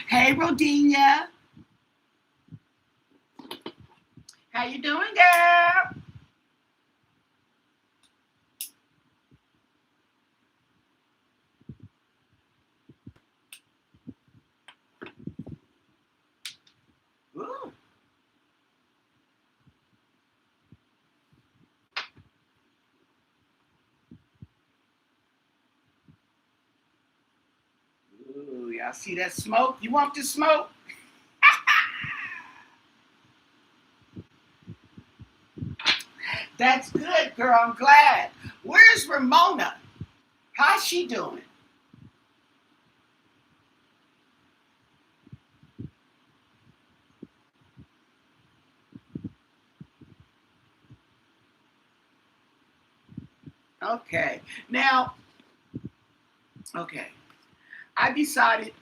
Hey, Rodinia. How you doing, girl? Ooh, ooh, y'all see that smoke? You want the smoke? That's good, girl. I'm glad. Where's Ramona? How's she doing? Okay. Now, okay. I decided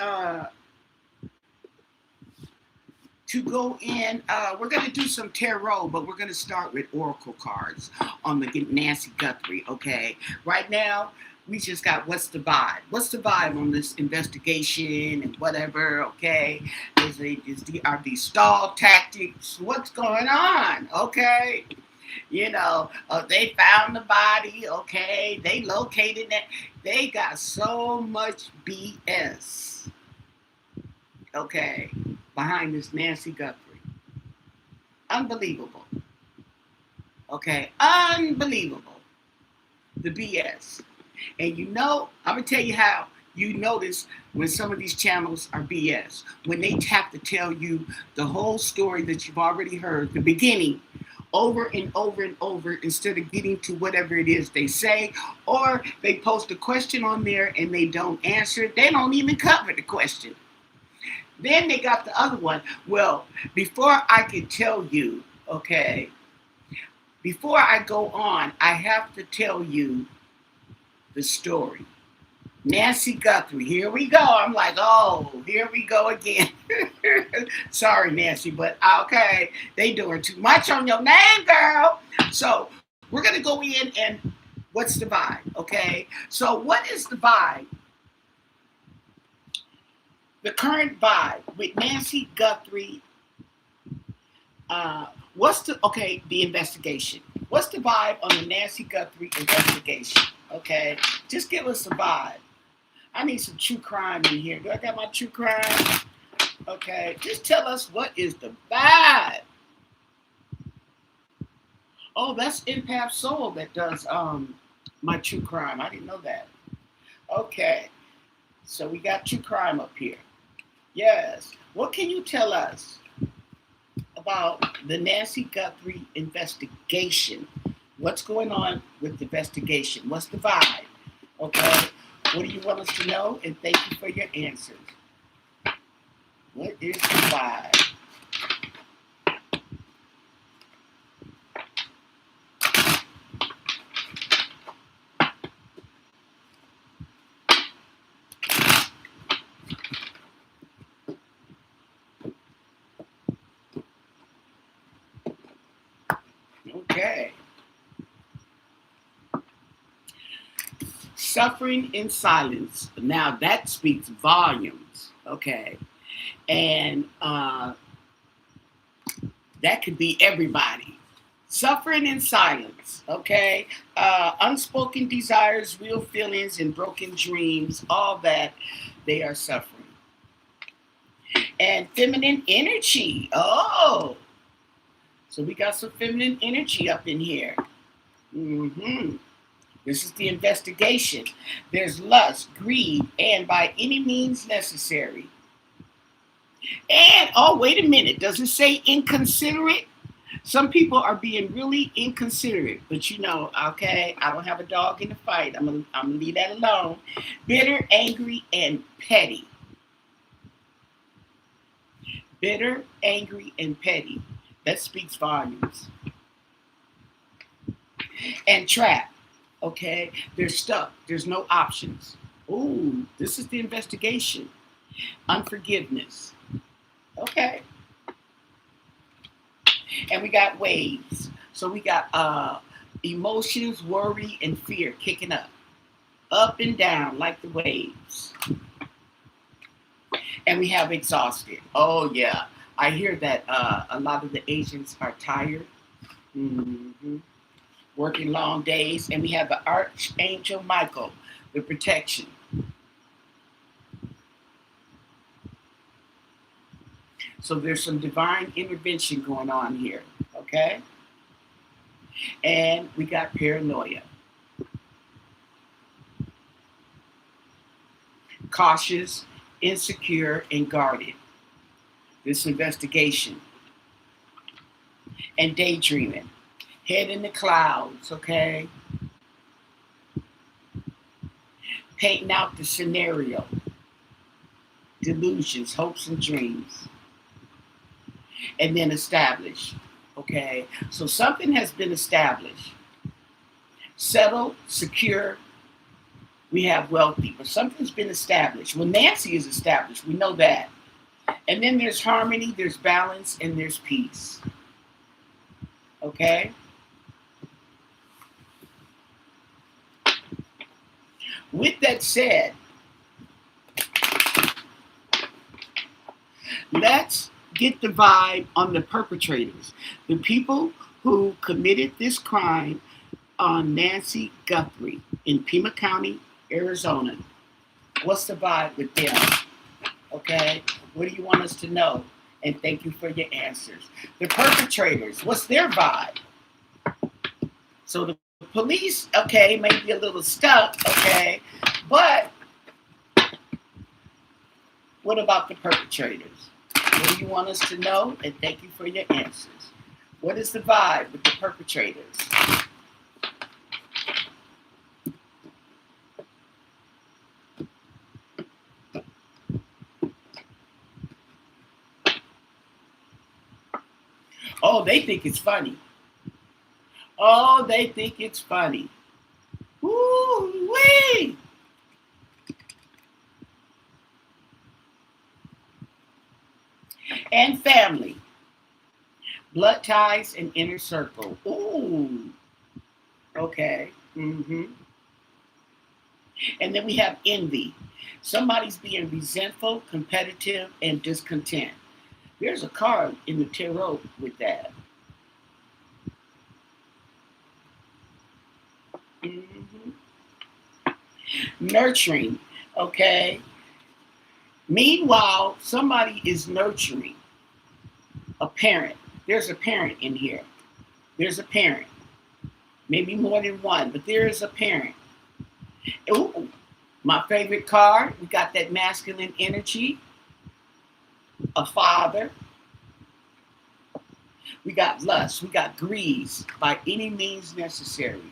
to go in. We're going to do some tarot, but we're going to start with oracle cards on the Nancy Guthrie. Okay. Right now, we just got what's the vibe? What's the vibe on this investigation and whatever? Okay. Are these stall tactics? What's going on? Okay. They found the body. Okay. They located it. They got so much BS. Okay. Behind this Nancy Guthrie. Unbelievable. Okay. Unbelievable. The BS. And I'm going to tell you how you notice when some of these channels are BS. When they have to tell you the whole story that you've already heard, the beginning, over and over and over, instead of getting to whatever it is they say, or they post a question on there and they don't answer it. They don't even cover the question. Then they got the other one. Well, before I can tell you, okay, before I go on, I have to tell you the story. Nancy Guthrie, here we go. I'm like, oh, here we go again. Sorry, Nancy, but okay, they doing too much on your name, girl. So we're gonna go in and what's the vibe, okay? So what is the vibe? The current vibe with Nancy Guthrie. The investigation? What's the vibe on the Nancy Guthrie investigation? Okay, just give us a vibe. I need some true crime in here. Do I got my true crime? Okay, just tell us what is the vibe. Oh, that's Empath Soul that does my true crime. I didn't know that. Okay, so we got true crime up here. Yes. What can you tell us about the Nancy Guthrie investigation? What's going on with the investigation? What's the vibe? Okay. What do you want us to know? And thank you for your answers. What is the vibe? Okay. Suffering in silence. Now that speaks volumes. Okay. And that could be everybody. Suffering in silence. Okay. Unspoken desires, real feelings, and broken dreams. All that they are suffering. And feminine energy. Oh. So we got some feminine energy up in here. Mm-hmm. This is the investigation. There's lust, greed, and by any means necessary. And, oh, wait a minute. Does it say inconsiderate? Some people are being really inconsiderate, but okay, I don't have a dog in the fight. I'm gonna leave that alone. Bitter, angry, and petty. Bitter, angry, and petty. That speaks volumes. And trapped. Okay, they're stuck. There's no options. Ooh, this is the investigation. Unforgiveness. Okay. And we got waves. So we got emotions, worry, and fear kicking up and down like the waves. And we have exhausted. Oh, yeah. I hear that a lot of the Asians are tired, hmm working long days. And we have the Archangel Michael, the protection. So there's some divine intervention going on here, okay? And we got paranoia, cautious, insecure, and guarded. This investigation and daydreaming, head in the clouds, okay? Painting out the scenario, delusions, hopes, and dreams, and then establish, okay? So something has been established, settled, secure. We have wealthy, but something's been established. Well, Nancy is established. We know that. And then there's harmony, there's balance, and there's peace. Okay? With that said, let's get the vibe on the perpetrators, the people who committed this crime on Nancy Guthrie in Pima County, Arizona. What's the vibe with them? Okay? What do you want us to know? And thank you for your answers. The perpetrators, what's their vibe? So the police, okay, may be a little stuck, okay, but what about the perpetrators? What do you want us to know? And thank you for your answers. What is the vibe with the perpetrators? Oh, they think it's funny. Oh, they think it's funny. Woo-wee! And family. Blood ties and inner circle. Ooh. Okay. And then we have envy. Somebody's being resentful, competitive, and discontent. There's a card in the tarot with that. Nurturing, okay? Meanwhile, somebody is nurturing a parent. There's a parent in here. There's a parent. Maybe more than one, but there is a parent. Ooh, my favorite card, we got that masculine energy, a father. We got lust, we got greed by any means necessary,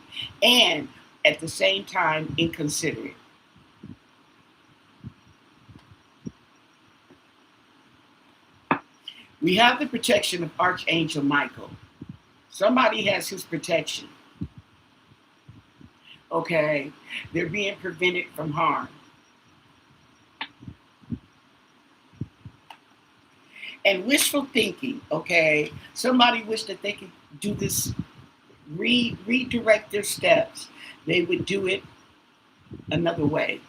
and at the same time, inconsiderate. We have the protection of Archangel Michael. Somebody has his protection. Okay, they're being prevented from harm. And wishful thinking, okay? Somebody wished that they could do this, redirect their steps. They would do it another way.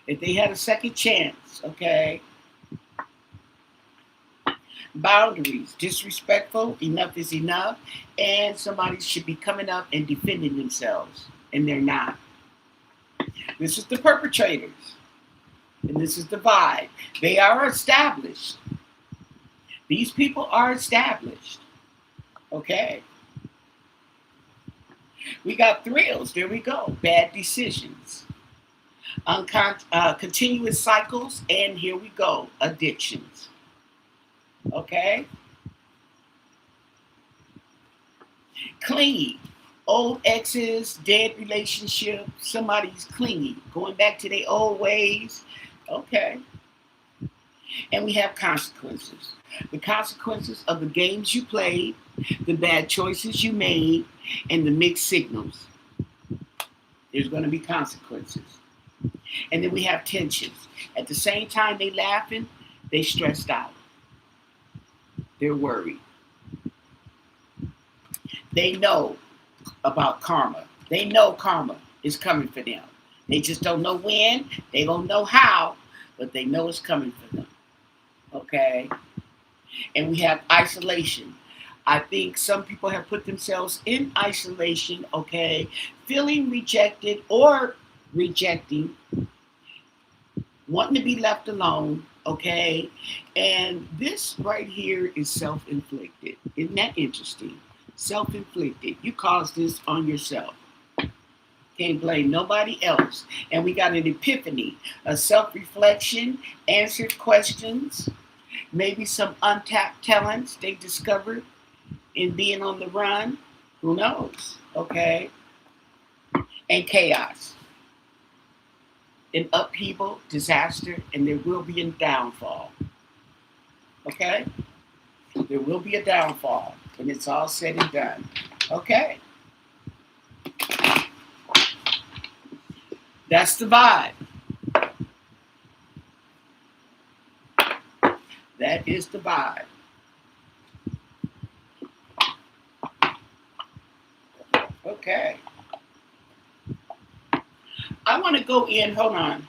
If they had a second chance, okay? Boundaries, disrespectful, enough is enough, and somebody should be coming up and defending themselves, and they're not. This is the perpetrators, and this is the vibe. They are established. These people are established, okay? We got thrills, there we go, bad decisions, continuous cycles, and here we go, addictions, okay? Clingy, old exes, dead relationship, somebody's clingy, going back to their old ways, okay? And we have consequences. The consequences of the games you played, the bad choices you made, and the mixed signals. There's going to be consequences. And then we have tensions. At the same time they laughing, they stressed out. They're worried. They know about karma. They know karma is coming for them. They just don't know when, they don't know how, but they know it's coming for them. okay? And we have isolation. I think some people have put themselves in isolation, okay, feeling rejected or rejecting, wanting to be left alone, okay? And this right here is self inflicted. Isn't that interesting? Self inflicted. You caused this on yourself. Can't blame nobody else. And we got an epiphany, a self reflection, answered questions, maybe some untapped talents they discovered in being on the run. Who knows? Okay. And chaos, an upheaval, disaster, and there will be a downfall. Okay? There will be a downfall when it's all said and done. Okay? That's the vibe. That is the vibe. Okay. I want to go in, hold on.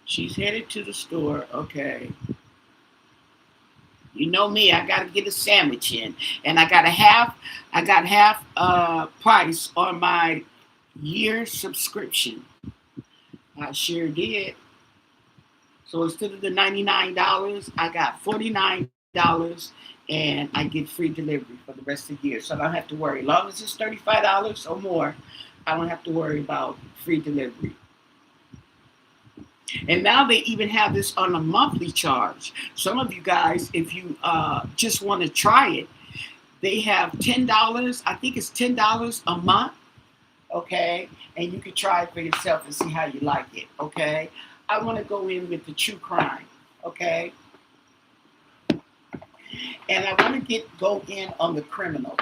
She's headed to the store. Okay. You know me, I gotta get a sandwich in. And I got half price on my year subscription. I sure did. So instead of the $99, I got $49 and I get free delivery for the rest of the year. So I don't have to worry. As long as it's $35 or more, I don't have to worry about free delivery. And now they even have this on a monthly charge. Some of you guys, if you just want to try it, they have $10. I think it's $10 a month. Okay. And you can try it for yourself and see how you like it. Okay. I want to go in with the true crime. Okay. And I want to go in on the criminals.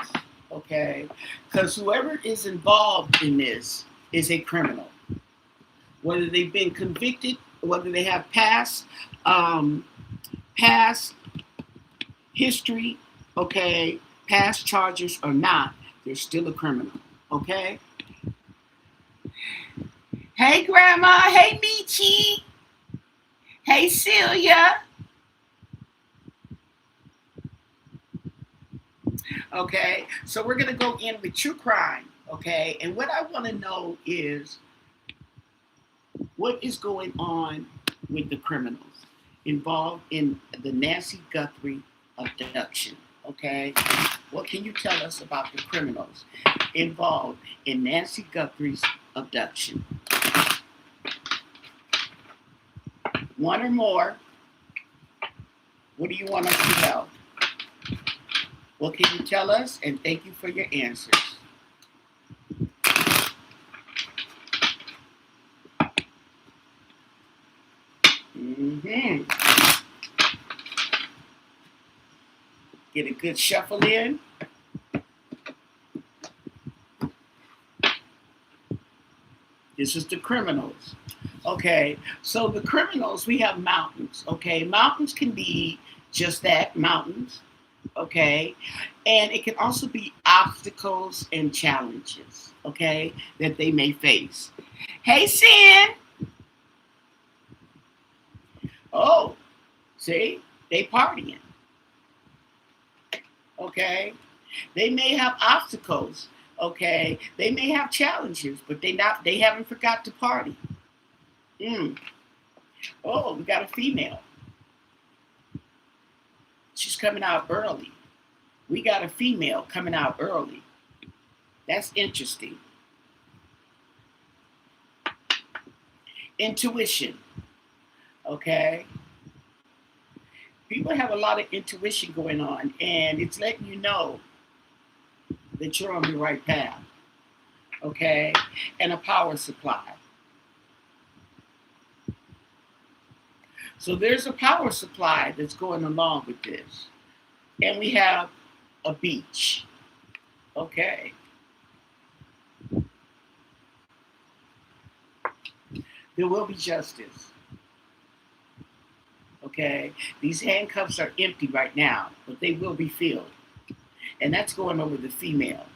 Okay. Because whoever is involved in this is a criminal. Whether they've been convicted, whether they have past history, okay, past charges or not, they're still a criminal, okay? Hey, Grandma. Hey, Michi. Hey, Celia. Okay, so we're going to go in with true crime, okay? And what I want to know is, what is going on with the criminals involved in the Nancy Guthrie abduction? Okay, what can you tell us about the criminals involved in Nancy Guthrie's abduction? One or more. What do you want us to know? What can you tell us? And thank you for your answers. Mm-hmm. Get a good shuffle in. This is the criminals. Okay, so the criminals, we have mountains. Okay, mountains can be just that, mountains. Okay, and it can also be obstacles and challenges, okay, that they may face. Hey, Sin. Oh, see, they partying. Okay, they may have obstacles. Okay, they may have challenges, but they haven't forgot to party. Oh, we got a female. She's coming out early. We got a female coming out early. That's interesting. Intuition. Okay. People have a lot of intuition going on, and it's letting you know that you're on the right path. Okay. And a power supply. So there's a power supply that's going along with this. And we have a beach. Okay. There will be justice. Okay. These handcuffs are empty right now, but they will be filled. And that's going over the female.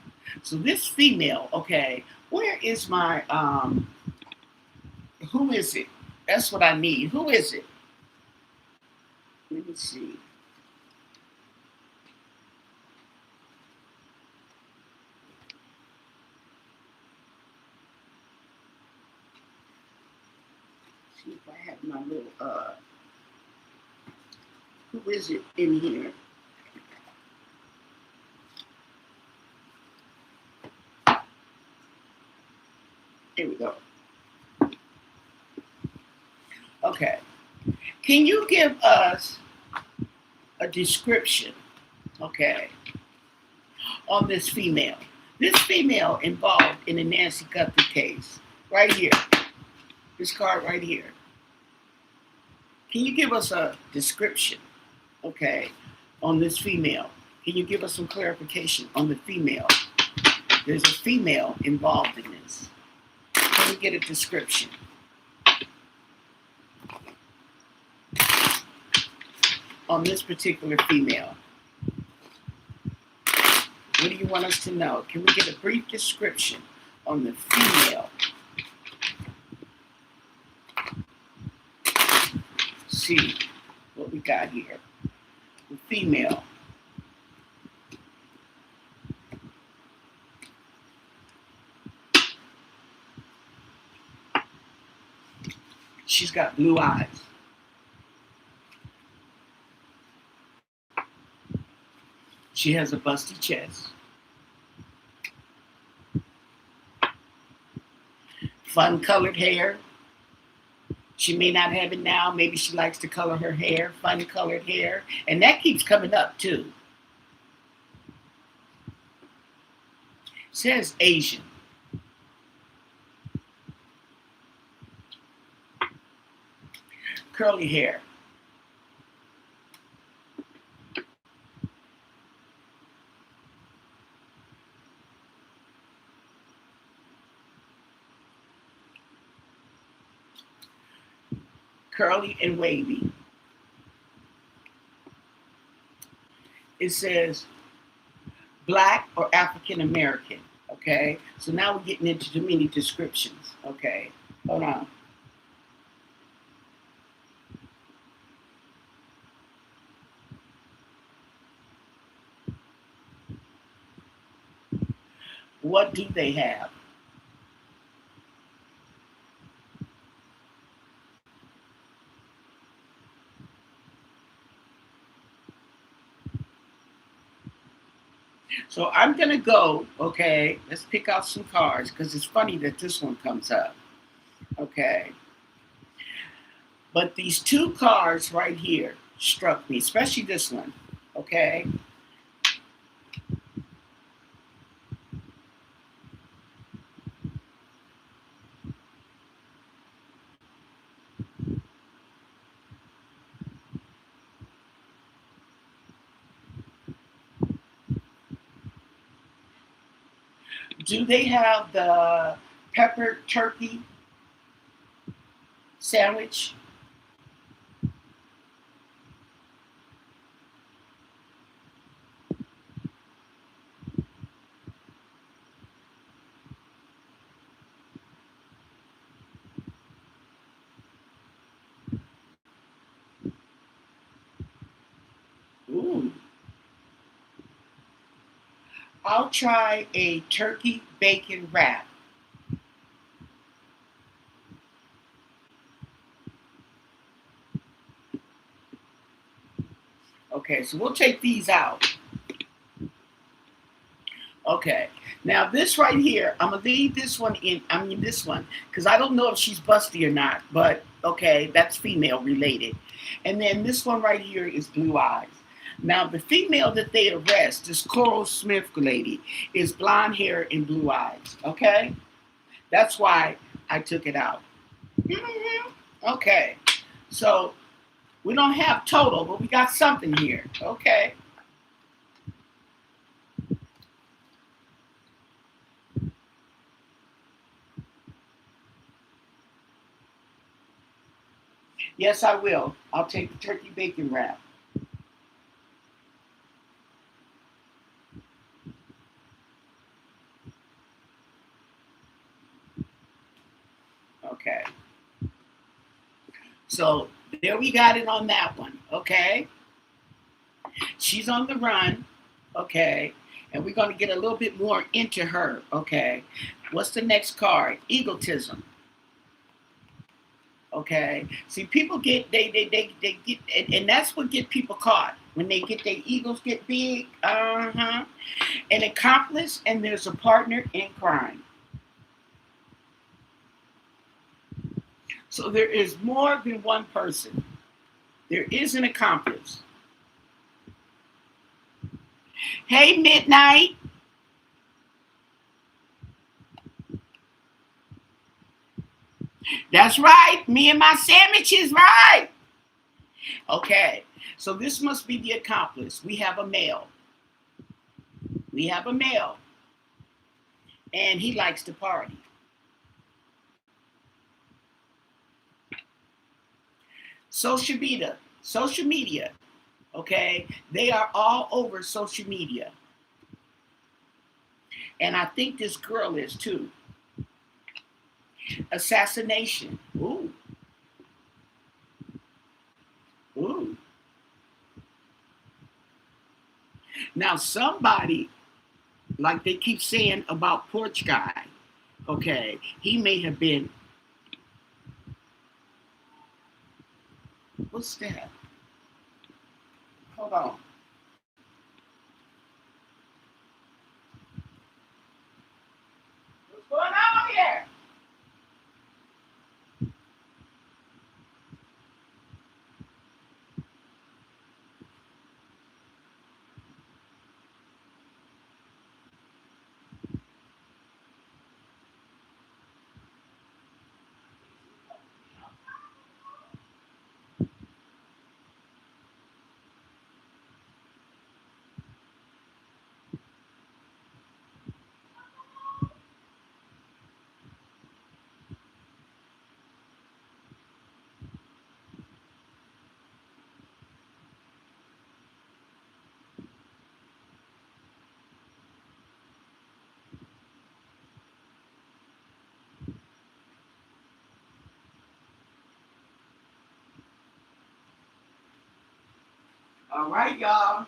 So this female, okay, where is my who is it? That's what I need. Who is it? Let me see. See if I have my little who is it in here? Here we go. Okay. Can you give us a description, okay, on this female? This female involved in the Nancy Guthrie case, right here. This card right here. Can you give us a description, okay, on this female? Can you give us some clarification on the female? There's a female involved in this. Can we get a description? On this particular female. What do you want us to know? Can we get a brief description on the female? See what we got here. The female. She's got blue eyes. She has a busty chest. Fun colored hair. She may not have it now. Maybe she likes to color her hair, fun colored hair. And that keeps coming up too. It says Asian. Curly hair. Curly and wavy. It says Black or African American. Okay, so now we're getting into too many descriptions. Okay, hold on. What do they have? So I'm going to go, okay, let's pick out some cards because it's funny that this one comes up, okay? But these two cards right here struck me, especially this one, okay? Do they have the pepper turkey sandwich? Ooh. I'll try a turkey bacon wrap. Okay, so we'll take these out. Okay, now this right here, I'm gonna leave this one in. I mean this one, because I don't know if she's busty or not. But okay, that's female related. And then this one right here is blue eyes. Now the female that they arrest, this Coral Smith lady, is blonde hair and blue eyes. Okay, that's why I took it out. Mhm. Okay, so we don't have total, but we got something here. Okay. Yes, I will. I'll take the turkey bacon wrap. Okay. So there we got it on that one. Okay. She's on the run. Okay. And we're going to get a little bit more into her. Okay. What's the next card? Egotism. Okay. See, people get they get, and that's what get people caught when they get their egos get big. An accomplice, and there's a partner in crime. So there is more than one person. There is an accomplice. Hey, Midnight. That's right. Me and my sandwiches, right? Okay. So this must be the accomplice. We have a male. We have a male. And he likes to party. Social media, okay? They are all over social media. And I think this girl is too. Assassination. Ooh. Ooh. Now somebody, like they keep saying about Porch Guy, okay, he may have been, what's that? Hold on. What's going on here? All right, y'all.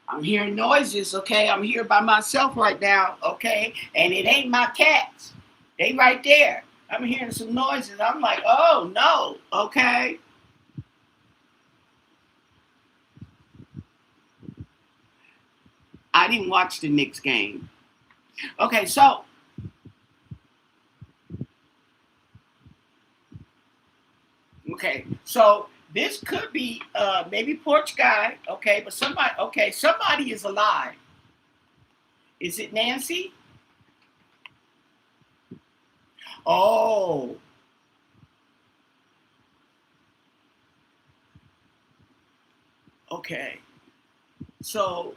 I'm hearing noises, okay? I'm here by myself right now, okay? And it ain't my cats. They right there. I'm hearing some noises. I'm like, oh no, okay? I didn't watch the Knicks game. Okay, so this could be maybe Porch Guy, okay, but somebody is alive. Is it Nancy? Oh, okay. So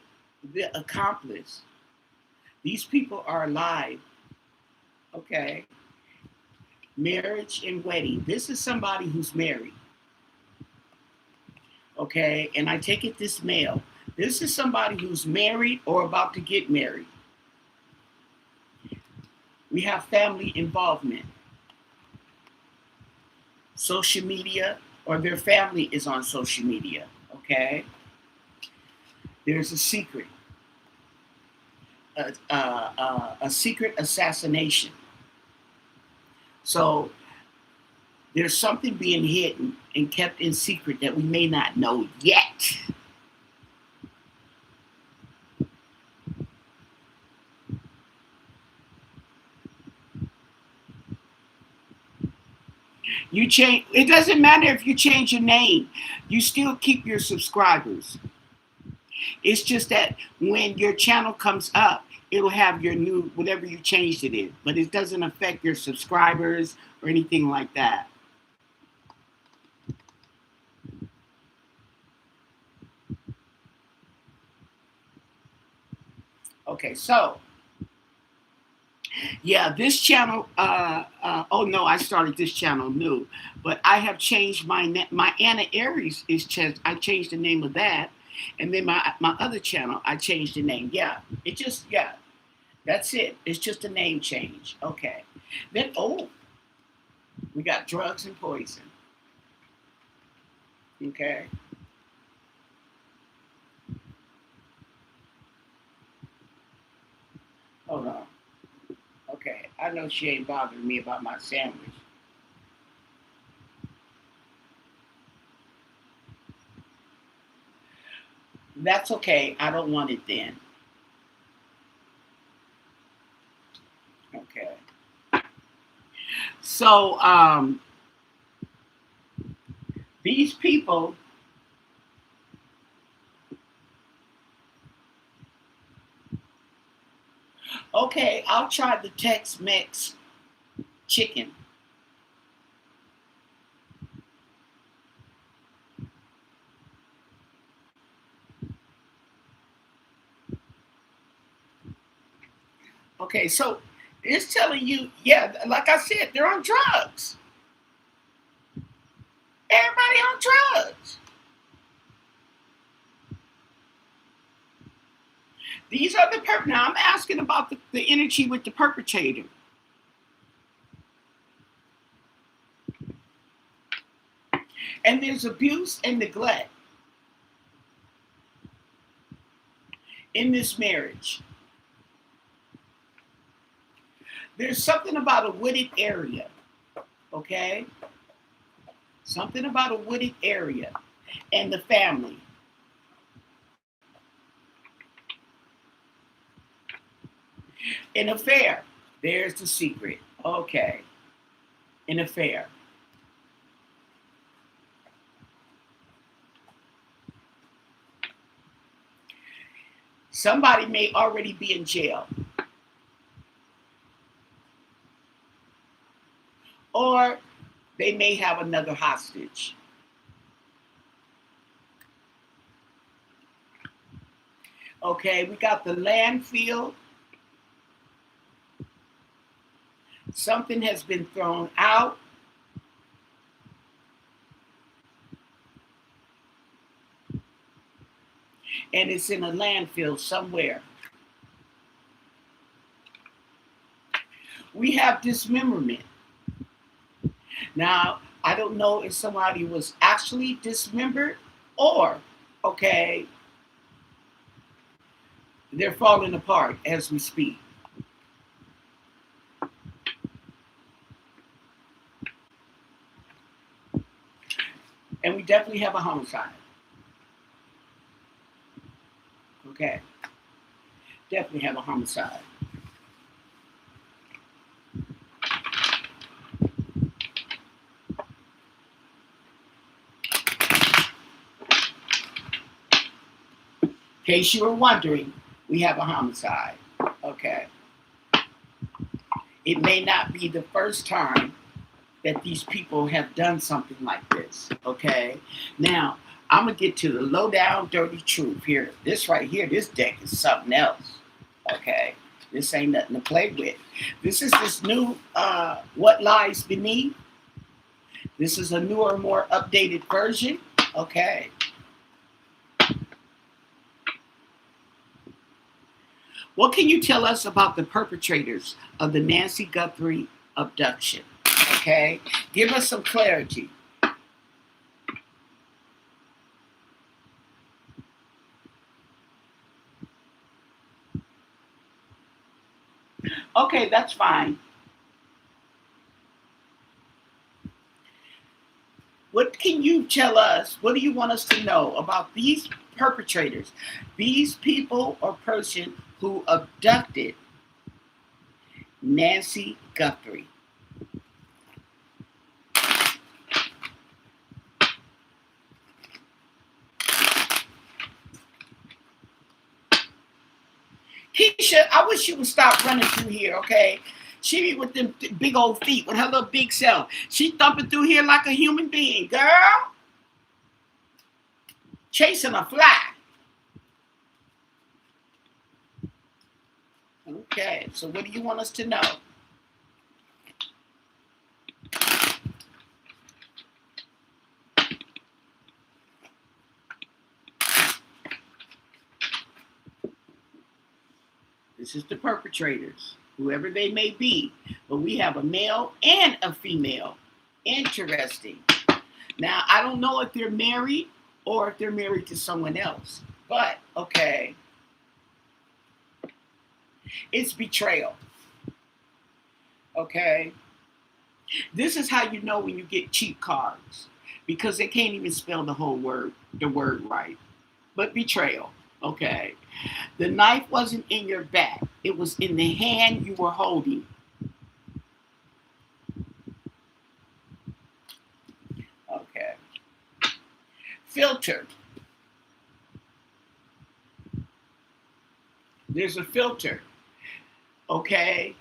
the accomplice, these people are alive, okay? Marriage and wedding. This is somebody who's married, okay? And I take it this male. This is somebody who's married or about to get married. We have family involvement, social media, or their family is on social media, okay? There's a secret, a secret assassination. So there's something being hidden and kept in secret that we may not know yet. You change. It doesn't matter if you change your name. You still keep your subscribers. It's just that when your channel comes up, it'll have your new whatever you changed it in, but it doesn't affect your subscribers or anything like that. Okay, so yeah, this channel. Oh no, I started this channel new, but I have changed my Anna Aries is changed. I changed the name of that, and then my other channel I changed the name. Yeah, that's it. It's just a name change. Okay, then We got drugs and poison. Okay. Hold on. Okay. I know she ain't bothering me about my sandwich. That's okay. I don't want it then. Okay. So these people, okay, I'll try the Tex-Mex chicken. Okay, so it's telling you, yeah, like I said, they're on drugs. Everybody on drugs. These are the now I'm asking about the energy with the perpetrator. And there's abuse and neglect in this marriage. There's something about a wooded area, okay? Something about a wooded area and the family. An affair. There's the secret. Okay. An affair. Somebody may already be in jail. Or they may have another hostage. Okay, we got the landfill. Something has been thrown out. And it's in a landfill somewhere. We have dismemberment. Now, I don't know if somebody was actually dismembered or, okay, they're falling apart as we speak. And we definitely have a homicide. Okay. Definitely have a homicide. In case you were wondering, we have a homicide. Okay. It may not be the first time that these people have done something like this. Okay. Now, I'm going to get to the low down dirty truth here. This right here, this deck is something else. Okay. This ain't nothing to play with. This is this new What Lies Beneath. This is a newer, more updated version. Okay. What can you tell us about the perpetrators of the Nancy Guthrie abduction? Okay. Give us some clarity. Okay, that's fine. What can you tell us? What do you want us to know about these perpetrators, these people or person who abducted Nancy Guthrie? Keisha, I wish you would stop running through here, okay? She be with them big old feet, with her little big self. She thumping through here like a human being, girl. Chasing a fly. Okay, so what do you want us to know? This is the perpetrators, whoever they may be. But we have a male and a female Interesting. Now, I don't know if they're married or if they're married to someone else. But, okay, it's betrayal. Okay? This is how you know when you get cheap cards. Because they can't even spell the word right. But betrayal. Okay. The knife wasn't in your back. It was in the hand you were holding. Okay. Filter. There's a filter. Okay.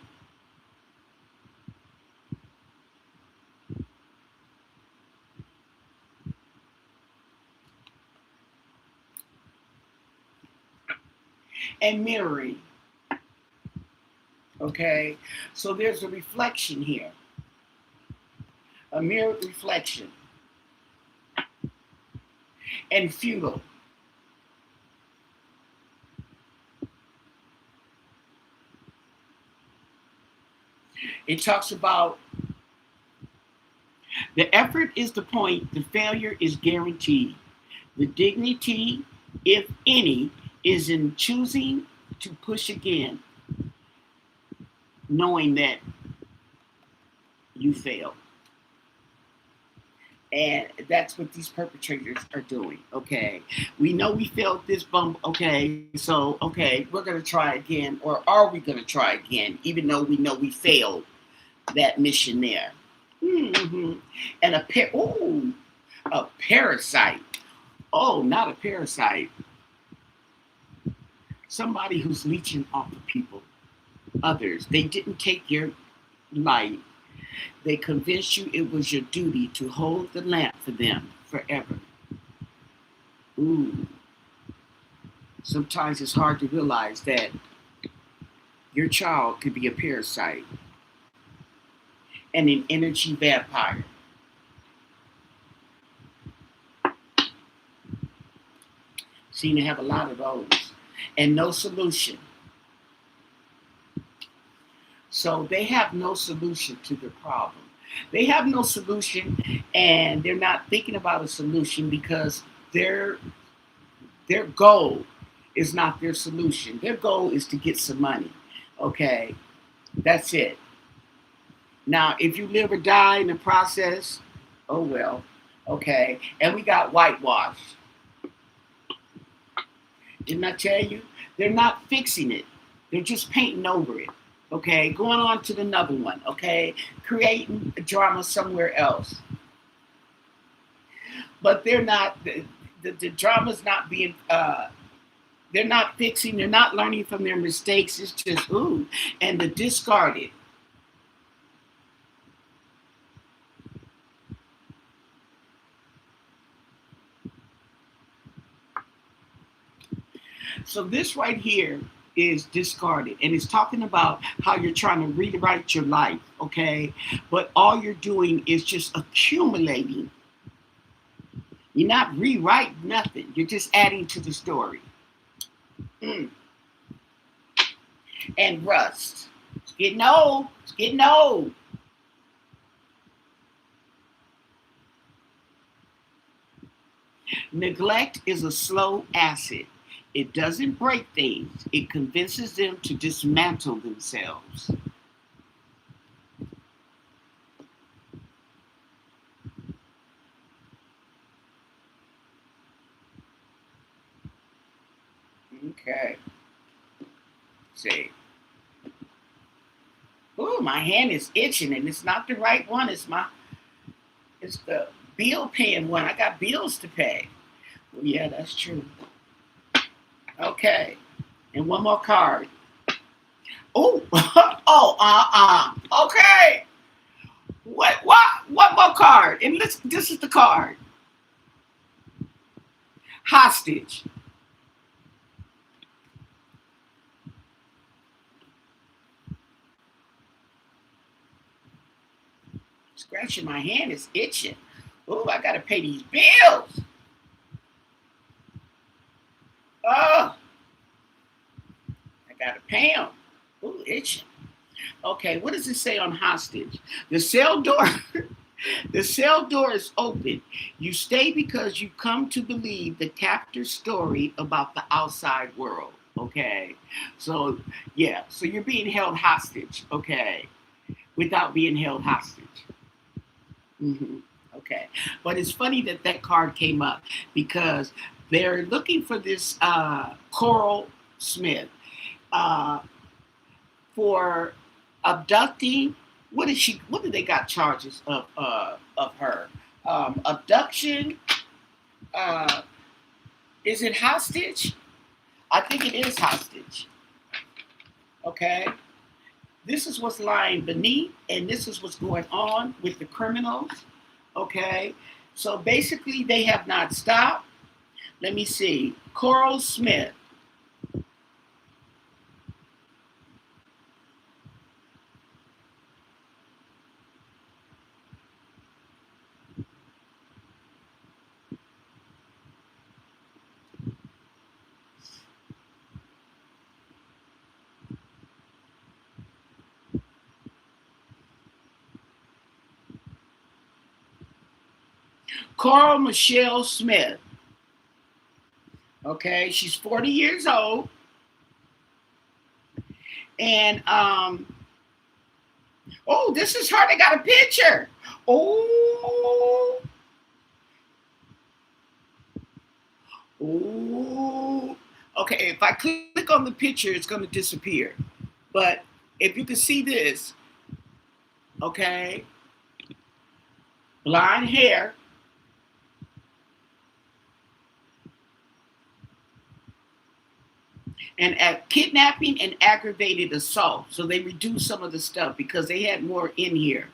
And mirroring. Okay. So there's a reflection here. A mirrored reflection. And futile. It talks about the effort is the point, the failure is guaranteed. The dignity, if any, is in choosing to push again, knowing that you failed. And that's what these perpetrators are doing. Okay. We know we failed this bump. Okay. So, okay, we're going to try again. Or are we going to try again, even though we know we failed that mission there? Mm-hmm. And a parasite. Oh, not a parasite. Somebody who's leeching off of people, others. They didn't take your light. They convinced you it was your duty to hold the lamp for them forever. Ooh. Sometimes it's hard to realize that your child could be a parasite and an energy vampire. Seem to have a lot of those. And no solution. So they have no solution to the problem. They have no solution, and they're not thinking about a solution because their goal is not their solution. Their goal is to get some money. Okay, that's it. Now, if you live or die in the process, oh well. Okay, and we got whitewash. Didn't I tell you? They're not fixing it. They're just painting over it. Okay, going on to another one. Okay, creating a drama somewhere else. But they're not. The drama's not being. They're not fixing. They're not learning from their mistakes. It's just ooh, and the discarded. So this right here is discarded, and it's talking about how you're trying to rewrite your life, okay? But all you're doing is just accumulating. You're not rewriting nothing. You're just adding to the story. Mm. And rust. It's getting old. It's getting old. Neglect is a slow acid. It doesn't break things. It convinces them to dismantle themselves. Okay. See. Ooh, my hand is itching, and it's not the right one. It's the bill paying one. I got bills to pay. Well, yeah, that's true. Okay. And one more card. Oh, okay. What? One more card. And this is the card. Hostage. Scratching my hand is itching. Oh, I gotta pay these bills. Oh, I gotta pay them. Oh, itching. Okay, what does it say on hostage? The cell door, The cell door is open. You stay because you come to believe the captor's story about the outside world. Okay. So, yeah. So you're being held hostage. Okay. Without being held hostage. hmm Okay. But it's funny that that card came up because they're looking for this Coral Smith uh, for abducting. What is she? What did they got charges of her? Abduction. Uh, is it hostage? I think it is hostage. Okay. This is what's lying beneath, and this is what's going on with the criminals. Okay. So basically, they have not stopped. Let me see. Coral Smith. Coral Michelle Smith. Okay. She's 40 years old. And oh, this is her. They got a picture. Oh, oh. Okay, if I click on the picture, it's going to disappear. But if you can see this, okay, blonde hair, and at kidnapping and aggravated assault. So they reduced some of the stuff because they had more in here.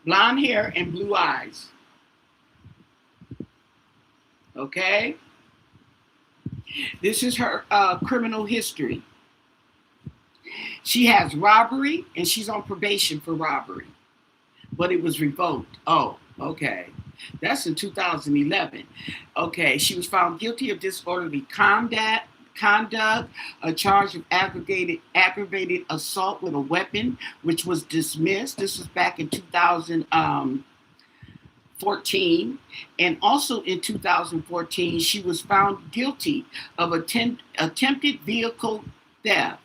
Blonde hair and blue eyes. Okay. This is her criminal history. She has robbery and she's on probation for robbery, but it was revoked. Oh, okay. That's in 2011. Okay, she was found guilty of disorderly conduct, a charge of aggravated assault with a weapon, which was dismissed. This was back in 2014. And also in 2014, she was found guilty of attempted vehicle theft.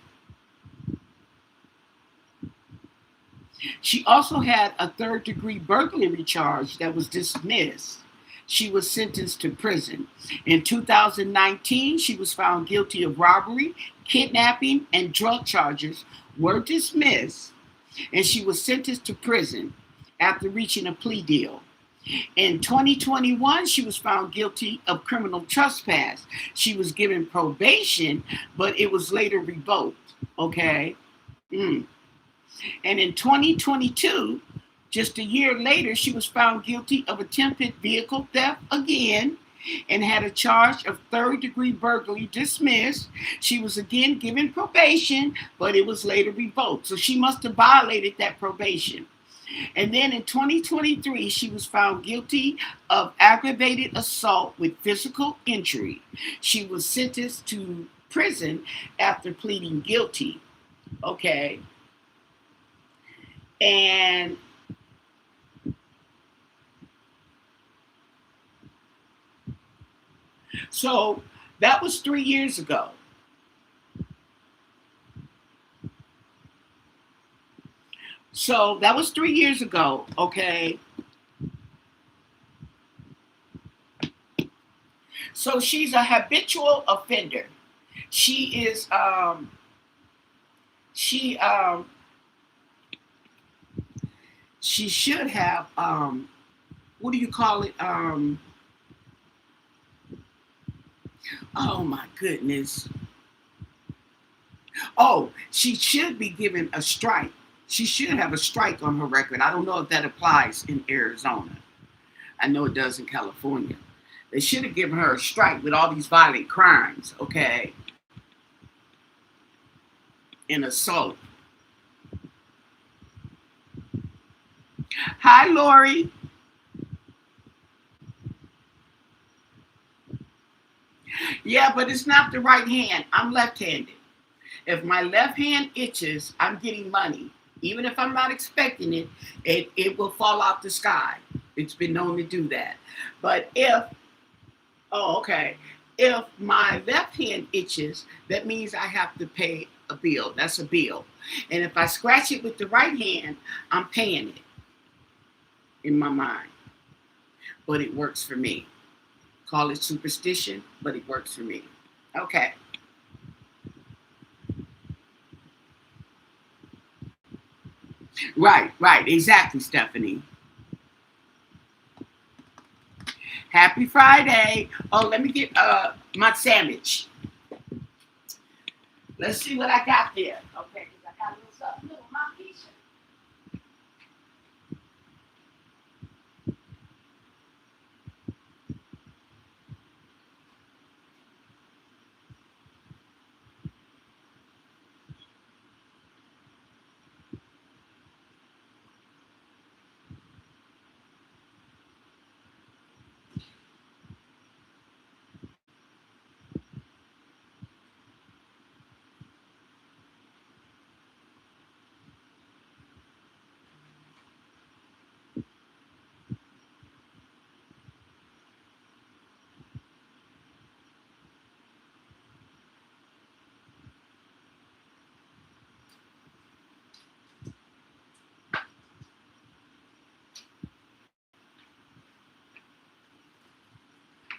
She also had a third-degree burglary charge that was dismissed. She was sentenced to prison. In 2019, she was found guilty of robbery, kidnapping, and drug charges were dismissed, and she was sentenced to prison after reaching a plea deal. In 2021, she was found guilty of criminal trespass. She was given probation, but it was later revoked. Okay. Mm. And in 2022, just a year later, she was found guilty of attempted vehicle theft again and had a charge of third-degree burglary dismissed. She was again given probation, but it was later revoked. So she must have violated that probation. And then in 2023, she was found guilty of aggravated assault with physical injury. She was sentenced to prison after pleading guilty. Okay. And so that was 3 years ago. So that was 3 years ago, okay? So she's a habitual offender. She is, she, she should have, what do you call it? Oh my goodness. Oh, she should be given a strike. She should have a strike on her record. I don't know if that applies in Arizona. I know it does in California. They should have given her a strike with all these violent crimes, okay? And assault. Hi, Lori. Yeah, but it's not the right hand. I'm left-handed. If my left hand itches, I'm getting money. Even if I'm not expecting it, it will fall out the sky. It's been known to do that. But oh, okay. If my left hand itches, that means I have to pay a bill. That's a bill. And if I scratch it with the right hand, I'm paying it in my mind. But it works for me. Call it superstition, but it works for me. Okay. Right, right. Exactly, Stephanie. Happy Friday. Oh, let me get my sandwich. Let's see what I got there. Okay, because I got a little something little my pizza.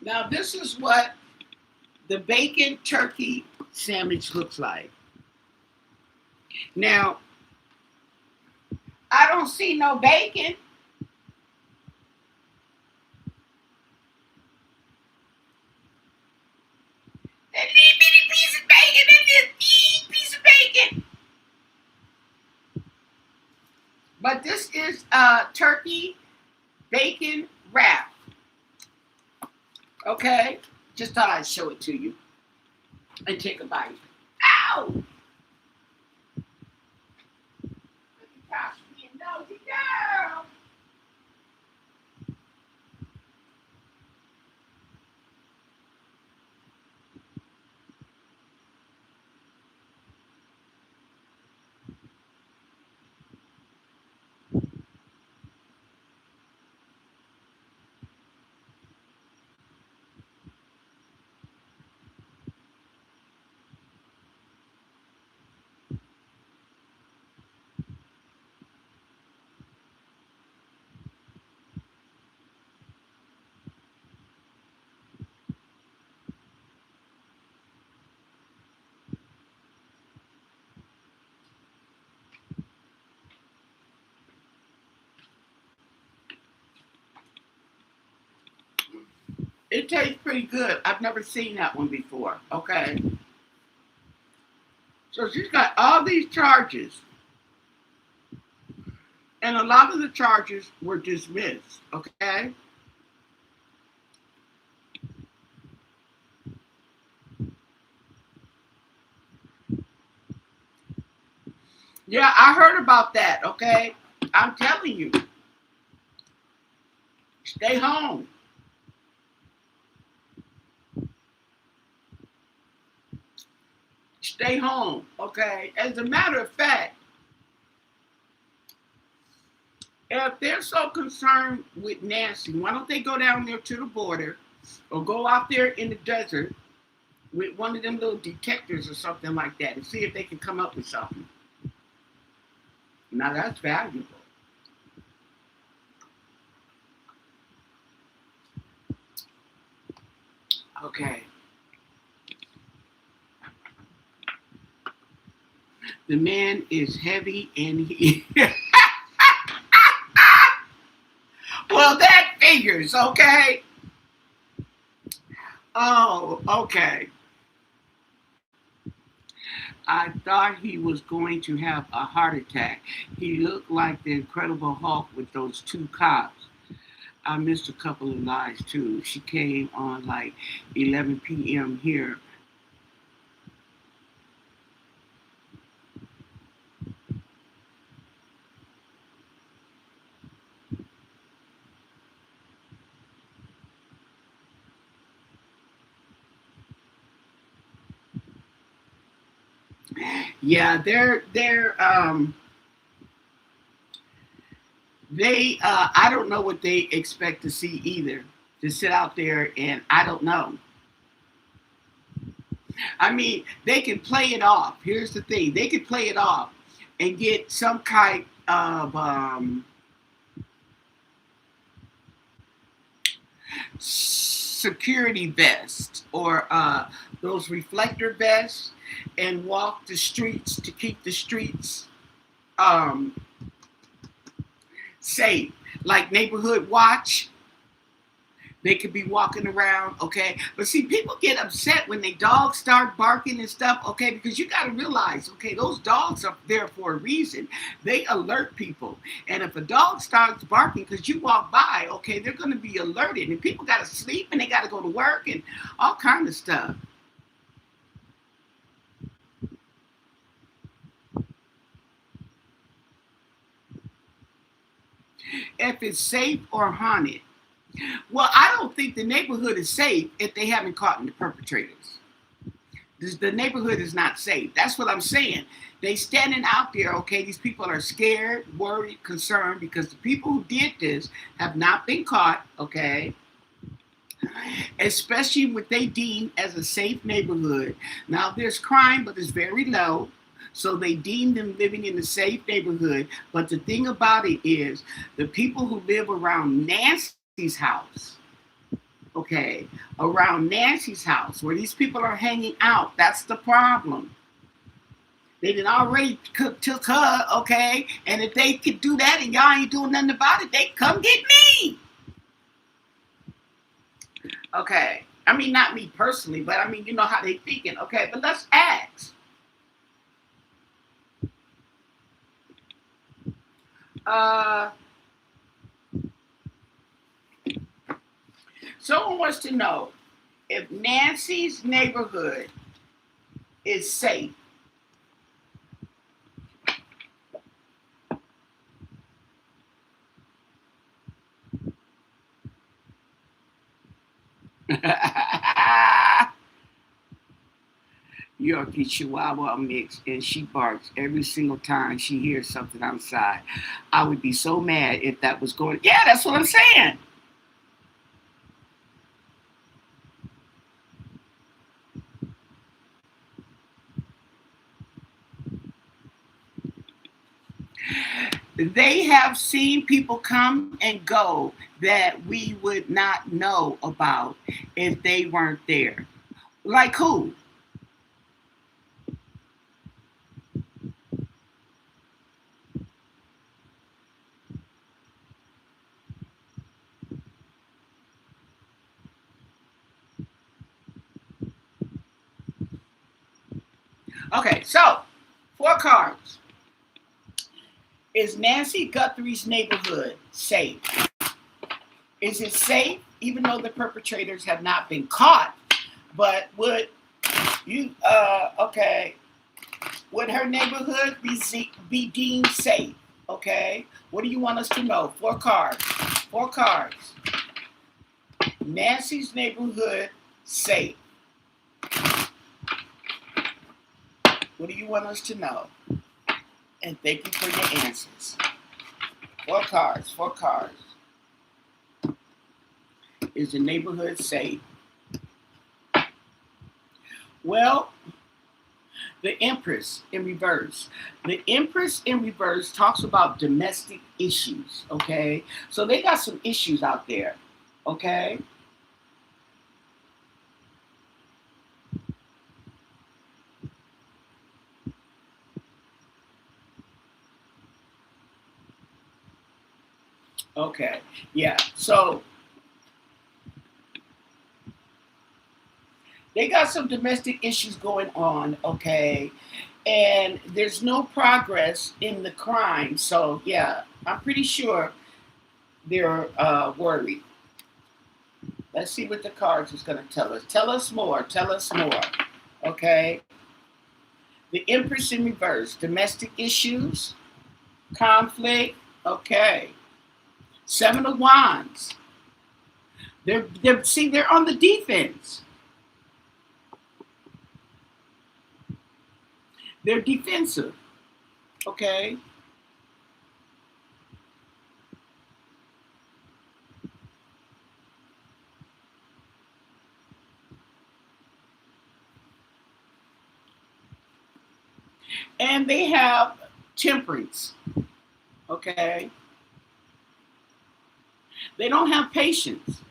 Now, this is what the bacon turkey sandwich looks like. Now, I don't see no bacon. That little bitty piece of bacon, that little itty piece of bacon. But this is turkey bacon wrap. Okay? Just thought I'd show it to you and take a bite. Ow! Gosh, me a nosy girl. It tastes pretty good. I've never seen that one before. Okay. So she's got all these charges, and a lot of the charges were dismissed. Okay. Yeah, I heard about that. Okay. I'm telling you, stay home. Stay home. Okay. As a matter of fact, if they're so concerned with Nancy, why don't they go down there to the border or go out there in the desert with one of them little detectors or something like that and see if they can come up with something? Now that's valuable. Okay. The man is heavy and he. Well, that figures, okay? Oh, okay. I thought he was going to have a heart attack. He looked like the Incredible Hulk with those two cops. I missed a couple of lives too. She came on like 11 p.m. here. Yeah, I don't know what they expect to see either. To sit out there and I don't know. I mean, they can play it off. Here's the thing: they can play it off and get some kind of security vest or those reflector vests and walk the streets to keep the streets um, safe, like neighborhood watch. They could be walking around, okay? But see, people get upset when they dogs start barking and stuff, okay? Because you got to realize, okay, those dogs are there for a reason. They alert people. And if a dog starts barking because you walk by, okay, they're going to be alerted. And people got to sleep and they got to go to work and all kind of stuff. If it's safe or haunted. Well, I don't think the neighborhood is safe if they haven't caught the perpetrators. The neighborhood is not safe. That's what I'm saying. They standing out there, okay? These people are scared, worried, concerned because the people who did this have not been caught, okay? Especially what they deem as a safe neighborhood. Now, there's crime, but it's very low. So they deem them living in a safe neighborhood. But the thing about it is, the people who live around Nancy's house, okay, around Nancy's house, where these people are hanging out, that's the problem. They didn't already took her, okay? And if they could do that and y'all ain't doing nothing about it, they come get me. Okay. I mean, not me personally, but I mean, you know how they thinking. Okay, but let's ask. Someone wants to know if Nancy's neighborhood is safe. Yorkie Chihuahua mix, and she barks every single time she hears something outside. I would be so mad if that was going. Yeah, that's what I'm saying. They have seen people come and go that we would not know about if they weren't there. Like who? Okay, so 4 cards. Is Nancy Guthrie's neighborhood safe? Is it safe, even though the perpetrators have not been caught? But would you, okay, would her neighborhood be deemed safe? Okay, what do you want us to know? 4 cards. 4 cards. Nancy's neighborhood safe. What do you want us to know? And thank you for your answers. 4 cards. 4 cards. Is the neighborhood safe? Well, the Empress in reverse. The Empress in reverse talks about domestic issues, okay? So they got some issues out there, okay? Okay, yeah. So they got some domestic issues going on, okay? And there's no progress in the crime. So, yeah, I'm pretty sure they're worried. Let's see what the cards is going to tell us. Tell us more. Tell us more. Okay. The Empress in reverse. Domestic issues. Conflict. Okay. 7 of Wands. They're on the defense. They're defensive, okay? And they have temperance, okay? They don't have patience.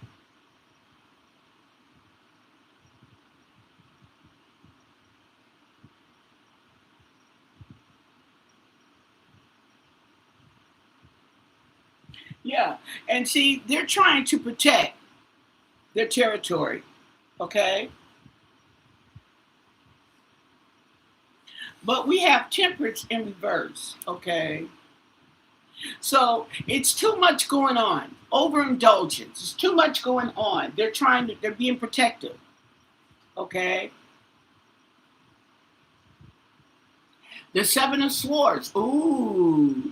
Yeah. And see, they're trying to protect their territory, okay? But we have temperance in reverse, okay? So it's too much going on. Overindulgence. It's too much going on. They're being protective, okay? The Seven of Swords. Ooh,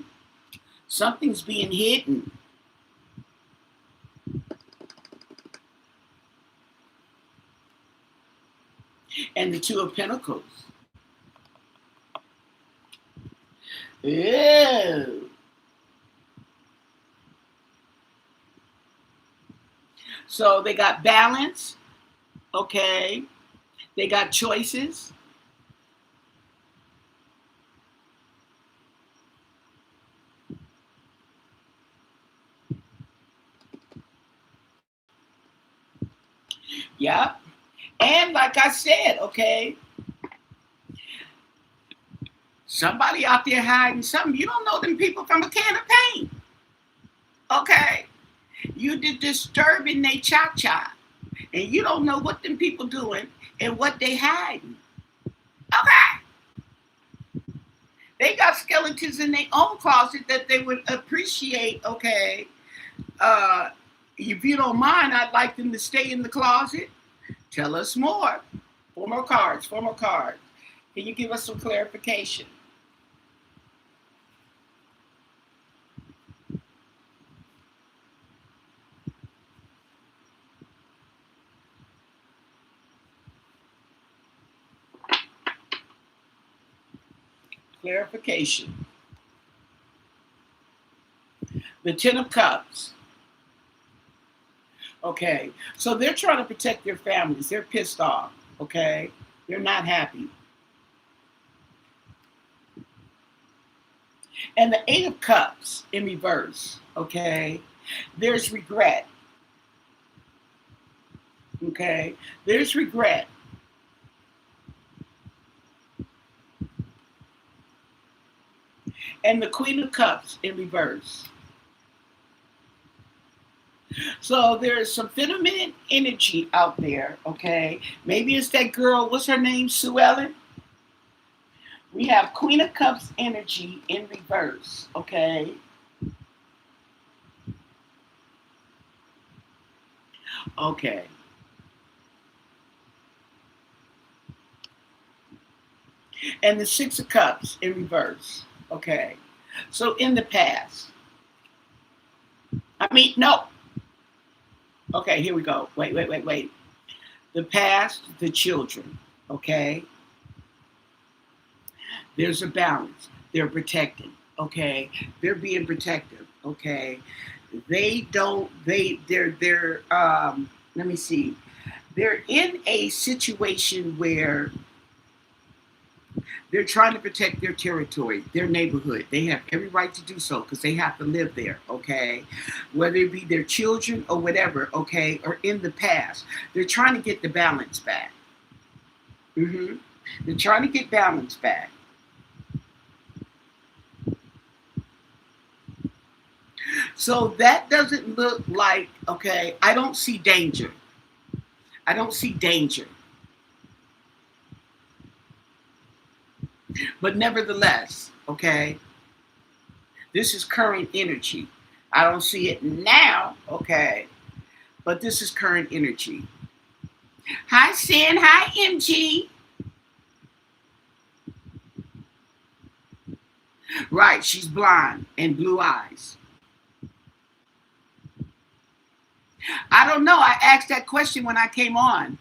something's being hidden. And the Two of Pentacles. Ew. So they got balance, okay? They got choices. Yep. And like I said, okay, somebody out there hiding something. You don't know them people from a can of paint, okay? You did disturbing they cha-cha. And you don't know what them people doing and what they hiding, okay? They got skeletons in their own closet that they would appreciate, okay? If you don't mind, I'd like them to stay in the closet. Tell us more. Four more cards, four more cards. Can you give us some clarification? Clarification. The Ten of Cups. Okay, so they're trying to protect their families. They're pissed off, okay? They're not happy. And the Eight of Cups in reverse, okay? There's regret, okay? There's regret. And the Queen of Cups in reverse. So there's some feminine energy out there, okay? Maybe it's that girl, what's her name, Sue Ellen? We have Queen of Cups energy in reverse, okay? Okay. And the Six of Cups in reverse, okay? So in the past, no. Okay, here we go. Wait. The past, the children, okay? There's a balance. They're protecting, okay? They're being protective, okay? Let me see. They're in a situation where they're trying to protect their territory, their neighborhood. They have every right to do so because they have to live there, okay? Whether it be their children or whatever, okay, or in the past. They're trying to get the balance back. They're trying to get balance back. So that doesn't look like, okay, I don't see danger. I don't see danger. But nevertheless, okay, this is current energy. I don't see it now, okay, but this is current energy. Hi, Sin. Hi, MG. Right, she's blind and blue eyes. I don't know. I asked that question when I came on.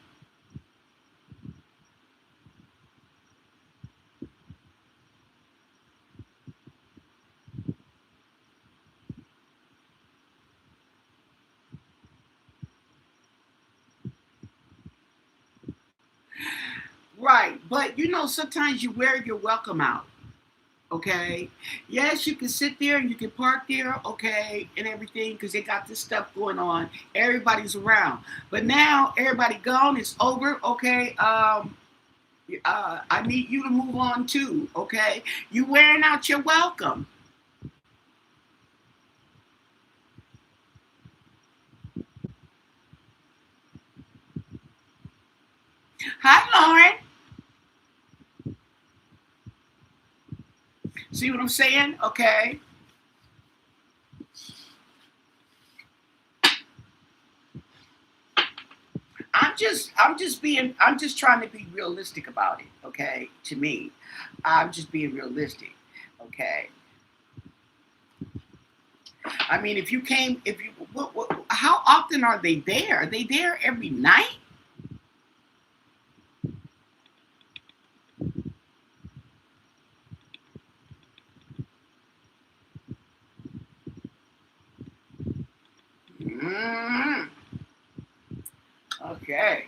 Right. But you know, sometimes you wear your welcome out. Okay. Yes, you can sit there and you can park there, okay, and everything because they got this stuff going on. Everybody's around. But now everybody gone, it's over, okay. I need you to move on too, okay? You wearing out your welcome. Hi, Lauren. See what I'm saying? Okay. I'm just trying to be realistic about it, okay? To me, I'm just being realistic, okay? I mean, if you, how often are they there? Are they there every night? Mm, okay.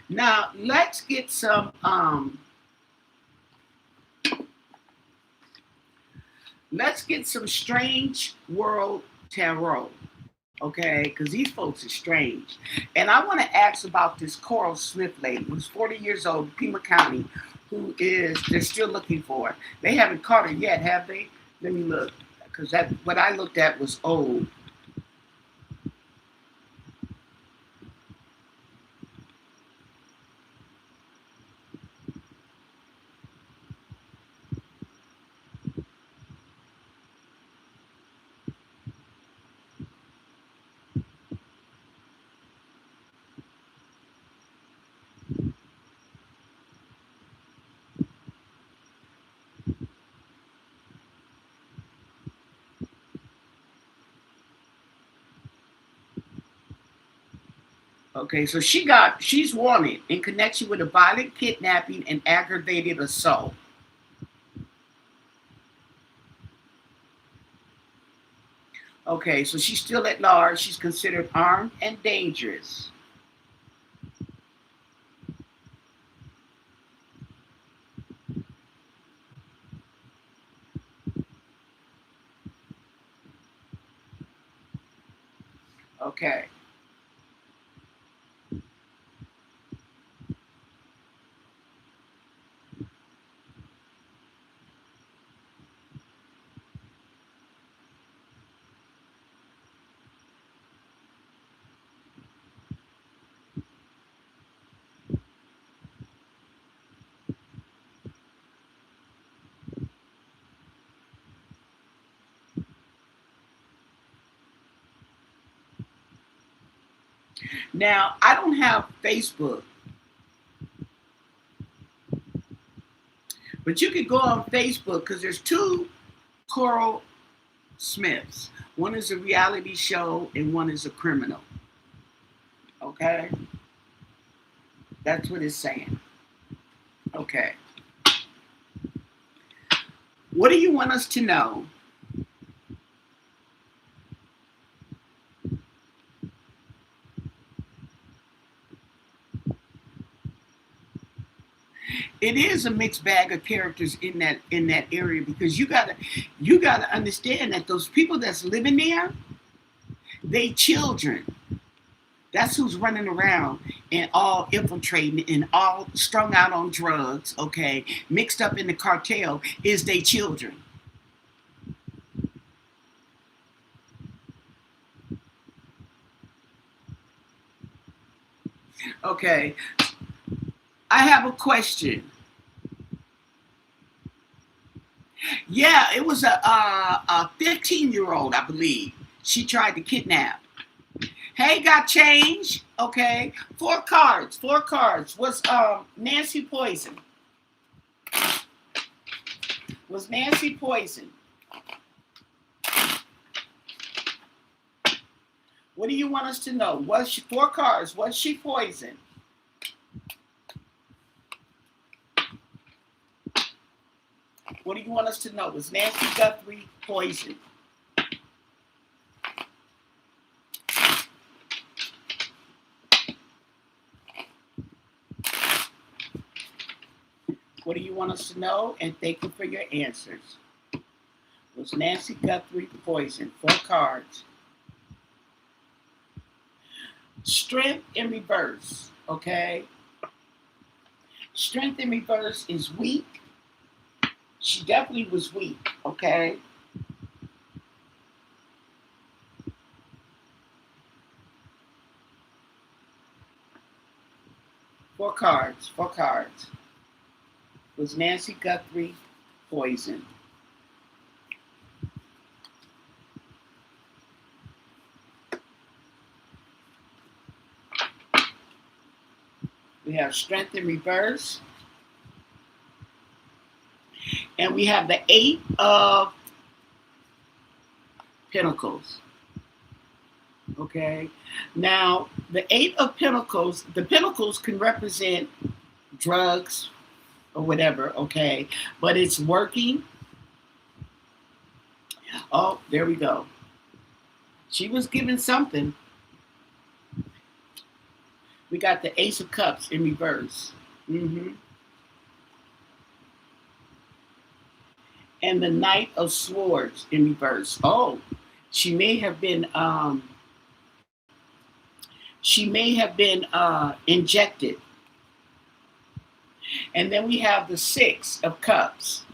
Now let's get some strange world tarot, okay? Because these folks are strange. And I want to ask about this Coral Smith lady who's 40 years old, Pima County, who is, they're still looking for her. They haven't caught her yet, have they? Let me look. Because that what I looked at was old. Okay, so she's wanted in connection with a violent kidnapping and aggravated assault. Okay, so she's still at large. She's considered armed and dangerous. Okay. Now, I don't have Facebook, but you could go on Facebook because there's two Coral Smiths. One is a reality show and one is a criminal. Okay? That's what it's saying. Okay. What do you want us to know? It is a mixed bag of characters in that area because you gotta understand that those people that's living there, they children. That's who's running around and all infiltrating and all strung out on drugs, okay, mixed up in the cartel is they children. Okay. I have a question. Yeah, it was a 15-year-old, I believe. She tried to kidnap. Hey, got change. Okay. Four cards. Four cards. Was Nancy poison? Was Nancy poison? What do you want us to know? Was she four cards? Was she poison? What do you want us to know? Was Nancy Guthrie poison? What do you want us to know? And thank you for your answers. Was Nancy Guthrie poisoned? 4 cards. Strength in reverse, okay? Strength in reverse is weak. She definitely was weak, okay? Four cards, 4 cards. Was Nancy Guthrie poisoned? We have strength in reverse. And we have the 8 of Pentacles. Okay. Now, the 8 of Pentacles, the Pentacles can represent drugs or whatever, okay? But it's working. Oh, there we go. She was given something. We got the Ace of Cups in reverse. And the Knight of Swords in reverse. Oh, she may have been injected. And then we have the 6 of Cups.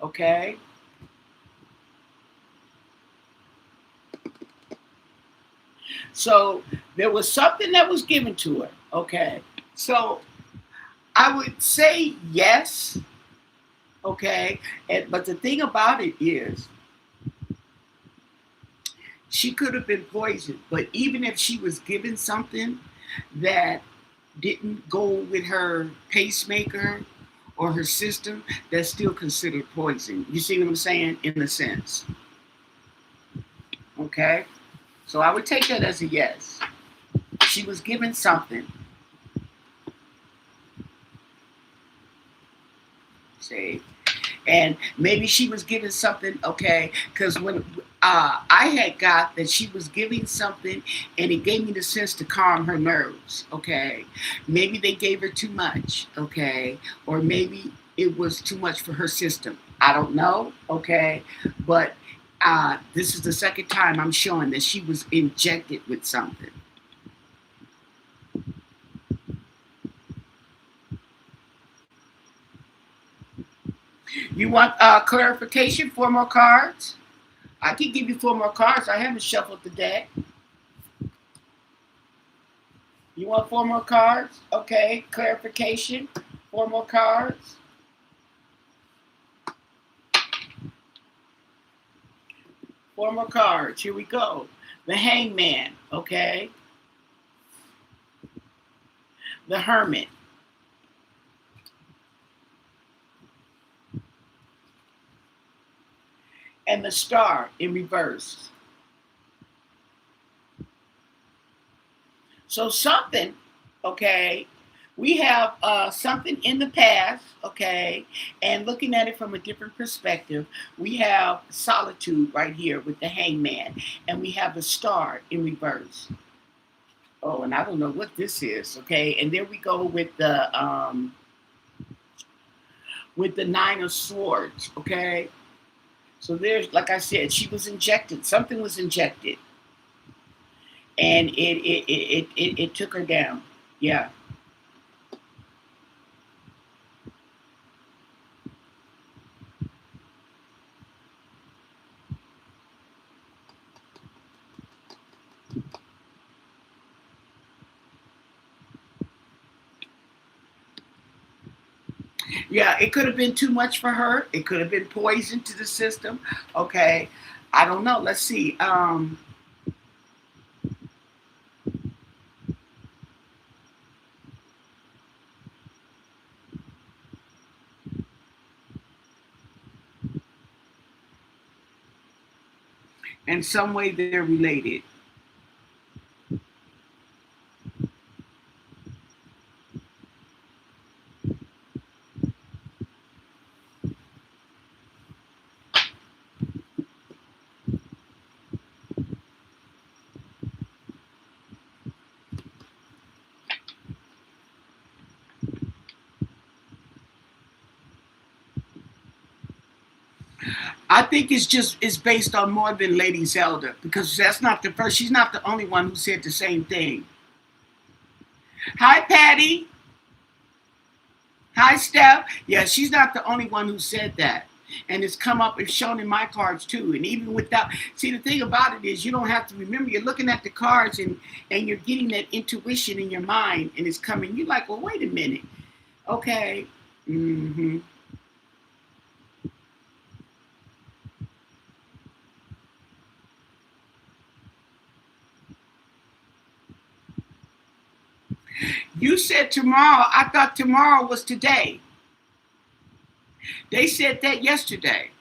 Okay. So there was something that was given to her. Okay. So I would say yes. Okay. But the thing about it is, she could have been poisoned. But even if she was given something that didn't go with her pacemaker or her system, that's still considered poison. You see what I'm saying? In a sense. Okay. So I would take that as a yes. She was given something. See? And maybe she was given something, okay, because when I had got that she was giving something and it gave me the sense to calm her nerves, okay. Maybe they gave her too much, okay, or maybe it was too much for her system. I don't know, okay, but this is the second time I'm showing that she was injected with something. You want clarification? 4 more cards? I can give you 4 more cards. I haven't shuffled the deck. You want 4 more cards? Okay, clarification. 4 more cards. 4 more cards. Here we go. The Hangman, okay? The Hermit. And the Star in reverse. So something, okay, we have something in the past, okay, and looking at it from a different perspective, we have solitude right here with the Hangman, and we have the Star in reverse. Oh, and I don't know what this is, okay, and there we go with the 9 of Swords, okay. So there's, like I said, she was injected. Something was injected, and it took her down. Yeah. Yeah, it could have been too much for her. It could have been poison to the system. Okay. I don't know. Let's see. In some way, they're related. I think it's based on more than Lady Zelda, because that's not the first. She's not the only one who said the same thing. Hi, Patty. Hi, Steph. Yeah, she's not the only one who said that. And it's come up, it's shown in my cards too. And even without, see, the thing about it is you don't have to remember. You're looking at the cards and you're getting that intuition in your mind, and it's coming. You're like, well, wait a minute. Okay. Mm-hmm. You said tomorrow. I thought tomorrow was today. They said that yesterday.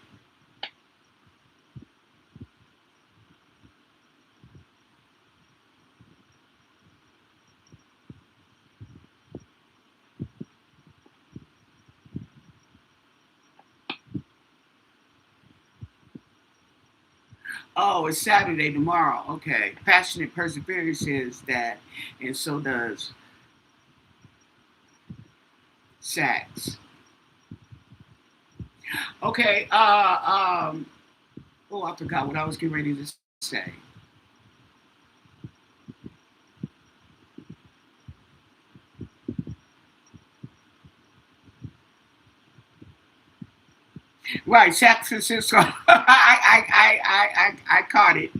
Oh, it's Saturday tomorrow. Okay. Passionate Perseverance says that, and so does Sachs. Okay. Oh, I forgot what I was getting ready to say. Right, San Francisco. I caught it.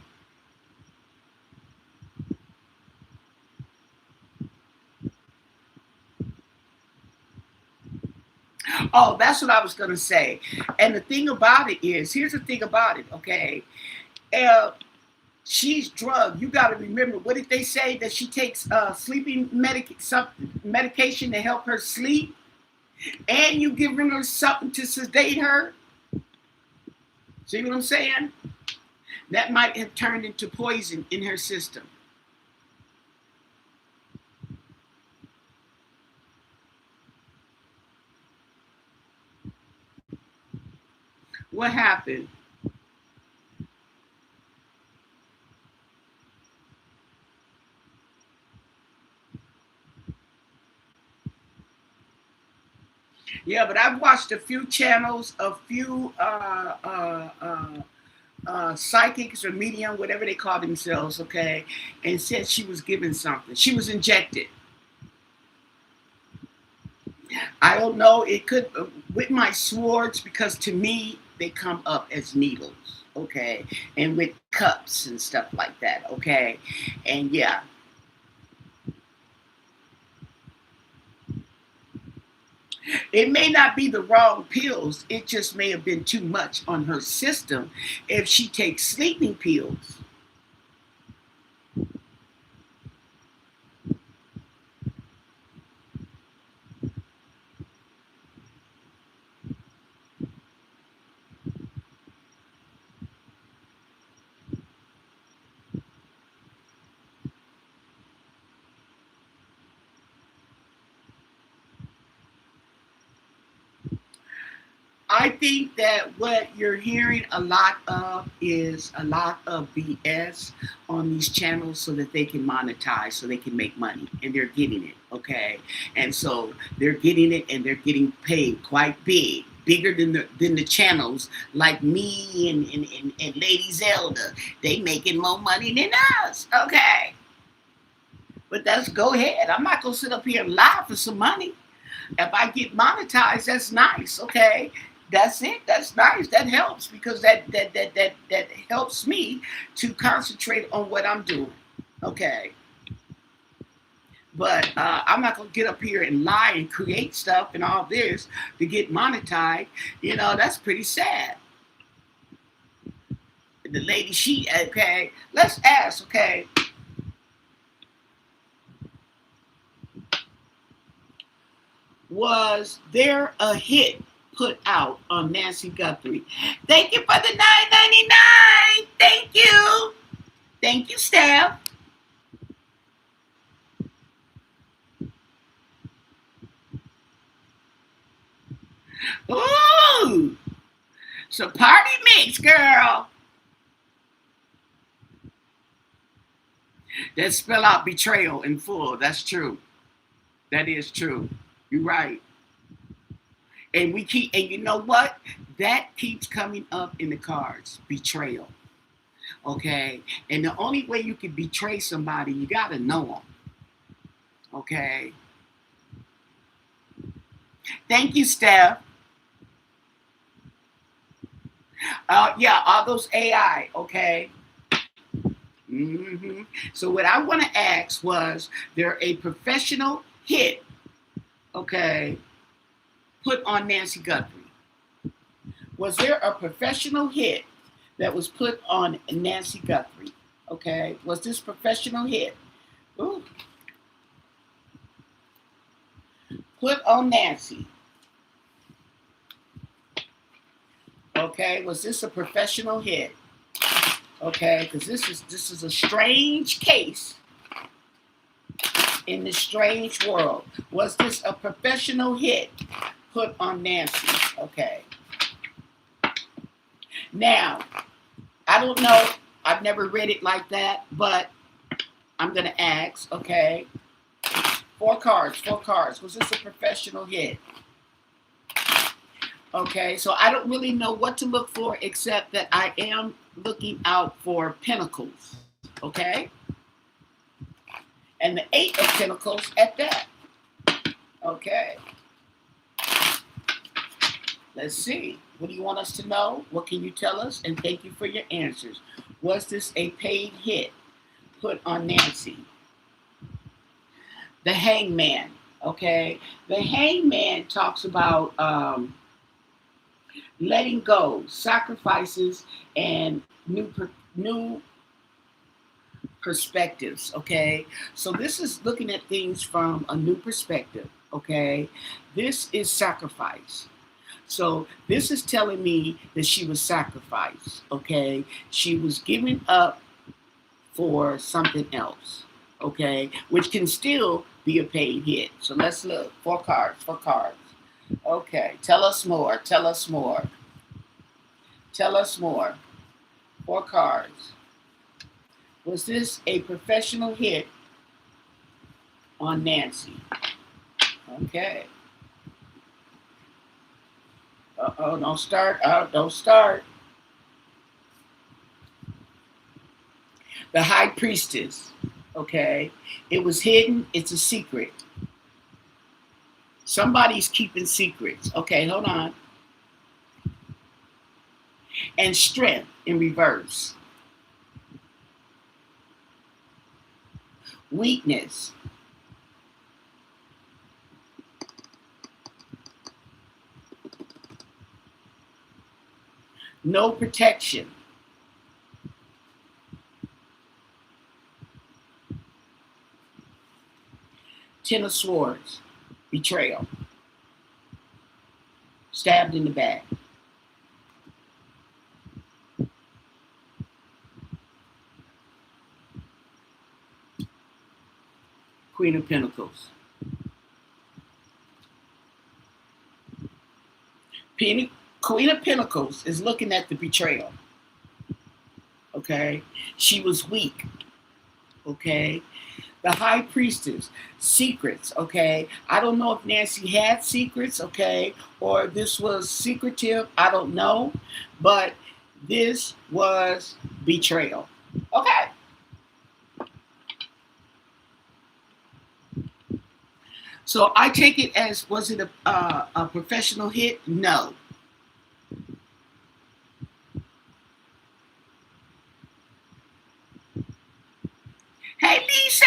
Oh, that's what I was gonna say. And the thing about it is, here's the thing about it. Okay, uh, she's drugged. You got to remember, what did they say that she takes sleeping medication to help her sleep, and you giving her something to sedate her. See what I'm saying? That might have turned into poison in her system. What happened? Yeah, but I've watched a few channels, a few psychics or medium, whatever they call themselves, okay, and said she was given something. She was injected. I don't know. It could with my swords, because to me they come up as needles, okay, and with cups and stuff like that, okay, and yeah, it may not be the wrong pills. It just may have been too much on her system if she takes sleeping pills. I think that what you're hearing a lot of is a lot of BS on these channels so that they can monetize, so they can make money, and they're getting it, okay? And so they're getting it, and they're getting paid quite big, bigger than the channels like me and Lady Zelda. They making more money than us, okay? But that's go ahead. I'm not gonna sit up here and lie for some money. If I get monetized, that's nice. Okay, that's it. That's nice. That helps, because that helps me to concentrate on what I'm doing. Okay, but I'm not gonna get up here and lie and create stuff and all this to get monetized. You know, that's pretty sad. The lady, she okay. Let's ask. Okay, was there a hit put out on Nancy Guthrie? Thank you for the 9.99. Thank you. Thank you, Steph. Ooh, so party mix, girl. That spell out betrayal in full. That's true. That is true. You're right. And we keep, and you know what? That keeps coming up in the cards. Betrayal. Okay. And the only way you can betray somebody, you got to know them. Okay. Thank you, Steph. Yeah, all those AI. Okay. So what I want to ask was, there a professional hit, okay, put on Nancy Guthrie? Was there a professional hit that was put on Nancy Guthrie? Okay, was this professional hit? Ooh, put on Nancy. Okay, was this a professional hit? Okay, because this is a strange case in this strange world. Was this a professional hit put on Nancy? Okay. Now, I don't know. I've never read it like that, but I'm going to ask, okay. 4 cards, 4 cards. Was this a professional hit? Okay, so I don't really know what to look for, except that I am looking out for pentacles, okay? And the 8 of pentacles at that. Okay. Let's see. What do you want us to know? What can you tell us? And thank you for your answers. Was this a paid hit put on Nancy? The Hangman, okay? The Hangman talks about letting go, sacrifices, and new perspectives, okay? So this is looking at things from a new perspective, okay? This is sacrifice. So this is telling me that she was sacrificed, okay? She was giving up for something else, okay? Which can still be a paid hit. So let's look. 4 cards, 4 cards. Okay, tell us more, tell us more. Tell us more. 4 cards. Was this a professional hit on Nancy? Okay. Uh-oh, don't start. Don't start. The High Priestess. Okay. It was hidden. It's a secret. Somebody's keeping secrets. Okay, hold on. And Strength in reverse. Weakness. No protection. Ten of Swords. Betrayal. Stabbed in the back. Queen of Pentacles. Queen of Pentacles is looking at the betrayal. Okay. She was weak. Okay. The High Priestess, secrets, okay? I don't know if Nancy had secrets, okay? Or this was secretive, I don't know. But this was betrayal. Okay. So I take it as, was it a professional hit? No. Hey, Lisa.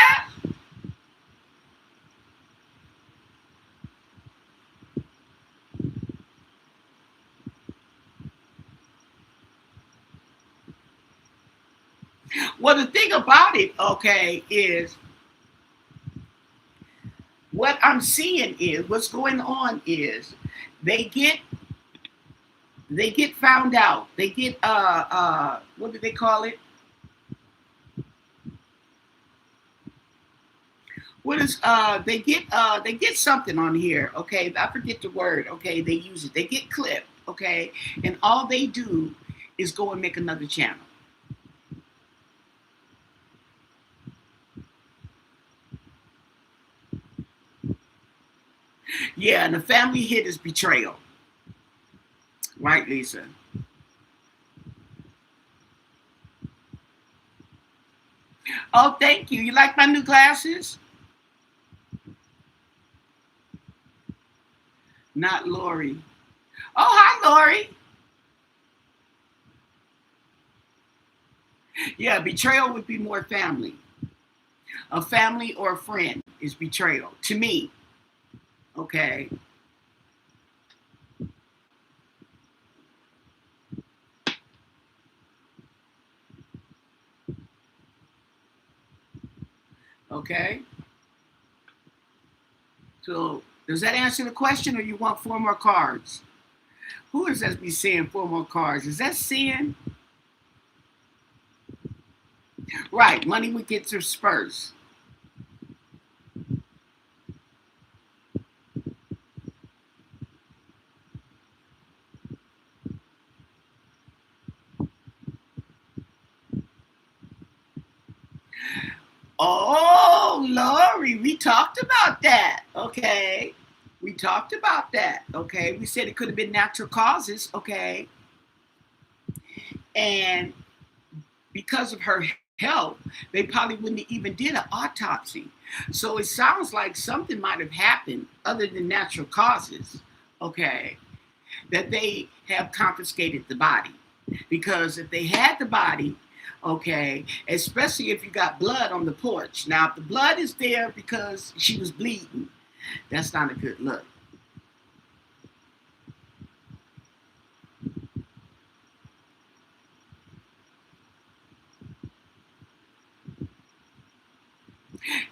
Well, the thing about it, okay, is what I'm seeing is, what's going on is they get found out. They get what do they call it? What is they get something on here, okay? I forget the word, okay? They use it. They get clipped, okay? And all they do is go and make another channel. Yeah, and the family hit is betrayal. Right, Lisa? Oh, thank you. You like my new glasses? Not Lori. Oh, hi, Lori. Yeah, betrayal would be more family. A family or a friend is betrayal to me. Okay. Okay. So does that answer the question, or you want four more cards? Who is that be saying four more cards? Is that sin? Right. Money would get dispersed. Oh, Lori, we talked about that. Okay. We talked about that. Okay. We said it could have been natural causes. Okay. And because of her health, they probably wouldn't even did an autopsy. So it sounds like something might have happened other than natural causes. Okay. That they have confiscated the body. Because if they had the body, okay, especially if you got blood on the porch. Now, if the blood is there because she was bleeding, that's not a good look.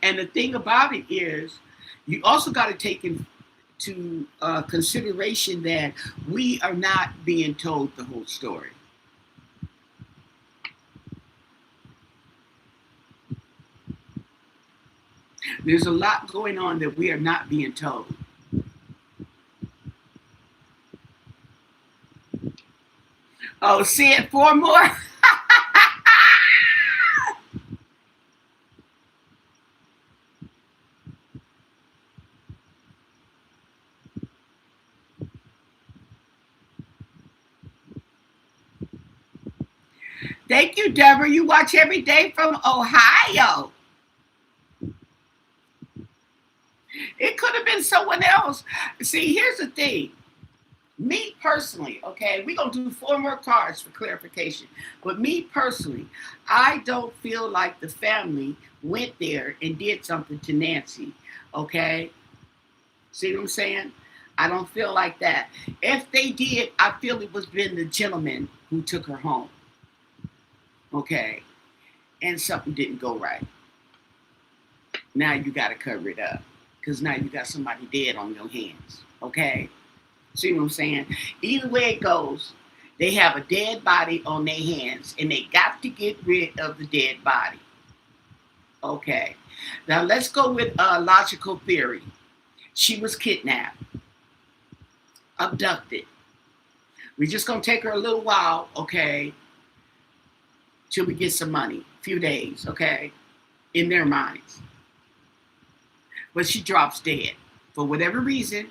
And the thing about it is, you also got to take into consideration that we are not being told the whole story. There's a lot going on that we are not being told. Oh, say it four more. Thank you, Deborah. You watch every day from Ohio. It could have been someone else. See, here's the thing. Me personally, okay, we're going to do four more cards for clarification. But me personally, I don't feel like the family went there and did something to Nancy, okay? See what I'm saying? I don't feel like that. If they did, I feel it was been the gentleman who took her home, okay? And something didn't go right. Now you got to cover it up because now you got somebody dead on your hands, okay? See what I'm saying? Either way it goes, they have a dead body on their hands and they got to get rid of the dead body. Okay. Now let's go with a logical theory. She was kidnapped, abducted. We're just going to take her a little while, okay, till we get some money, a few days, okay, in their minds. But she drops dead. For whatever reason,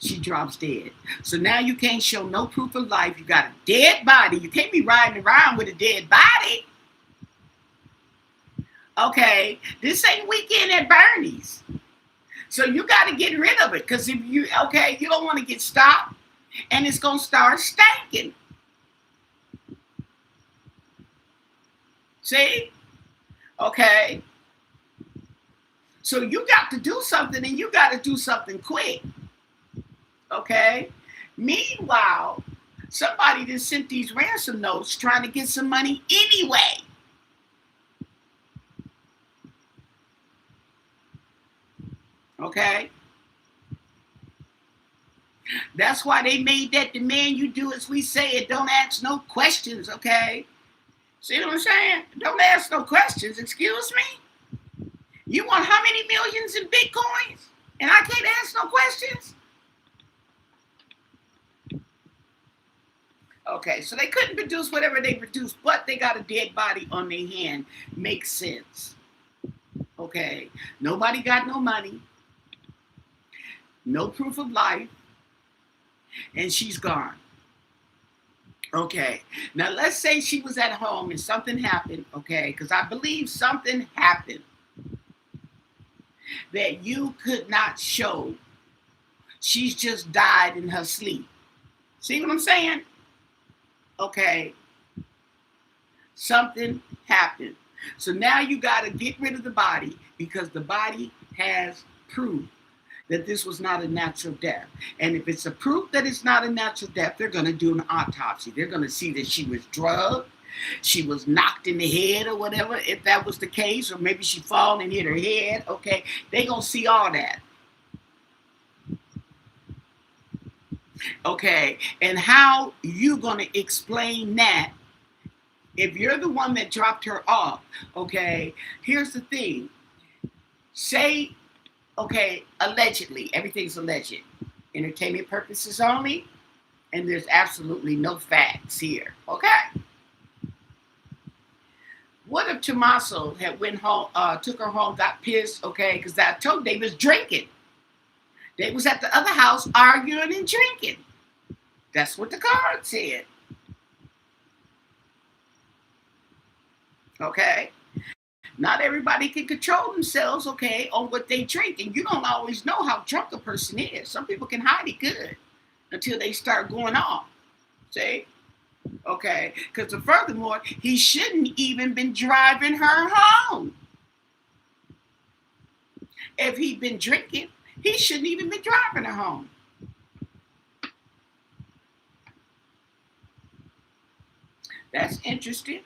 she drops dead. So now you can't show no proof of life. You got a dead body. You can't be riding around with a dead body. Okay, this ain't Weekend at Bernie's. So you got to get rid of it because if you, okay, you don't want to get stopped and it's going to start stinking. See? Okay. So you got to do something and you got to do something quick. Okay. Meanwhile, somebody just sent these ransom notes trying to get some money anyway. Okay. That's why they made that demand you do as we say it. Don't ask no questions. Okay. See what I'm saying? Don't ask no questions. Excuse me? You want how many millions in Bitcoins? And I can't ask no questions? Okay, so they couldn't produce whatever they produced, but they got a dead body on their hand. Makes sense. Okay, nobody got no money, no proof of life, and she's gone. Okay. Now let's say she was at home and something happened, okay? Because I believe something happened that you could not show. She's just died in her sleep. See what I'm saying? Okay. Something happened. So now you got to get rid of the body because the body has proof that this was not a natural death. And if it's a proof that it's not a natural death, they're going to do an autopsy. They're going to see that she was drugged, she was knocked in the head or whatever, if that was the case, or maybe she fallen and hit her head. Okay, they're going to see all that. Okay, and how you going to explain that if you're the one that dropped her off? Okay, here's the thing. Say, okay, allegedly, everything's alleged. Entertainment purposes only, and there's absolutely no facts here. Okay? What if Tommaso had went home, took her home, got pissed, okay, because I told they was drinking. They was at the other house arguing and drinking. That's what the card said. Okay? Not everybody can control themselves, okay, on what they drink. And you don't always know how drunk a person is. Some people can hide it good until they start going off. See? Okay? Because furthermore, he shouldn't even been driving her home. If he'd been drinking, he shouldn't even been driving her home. That's interesting.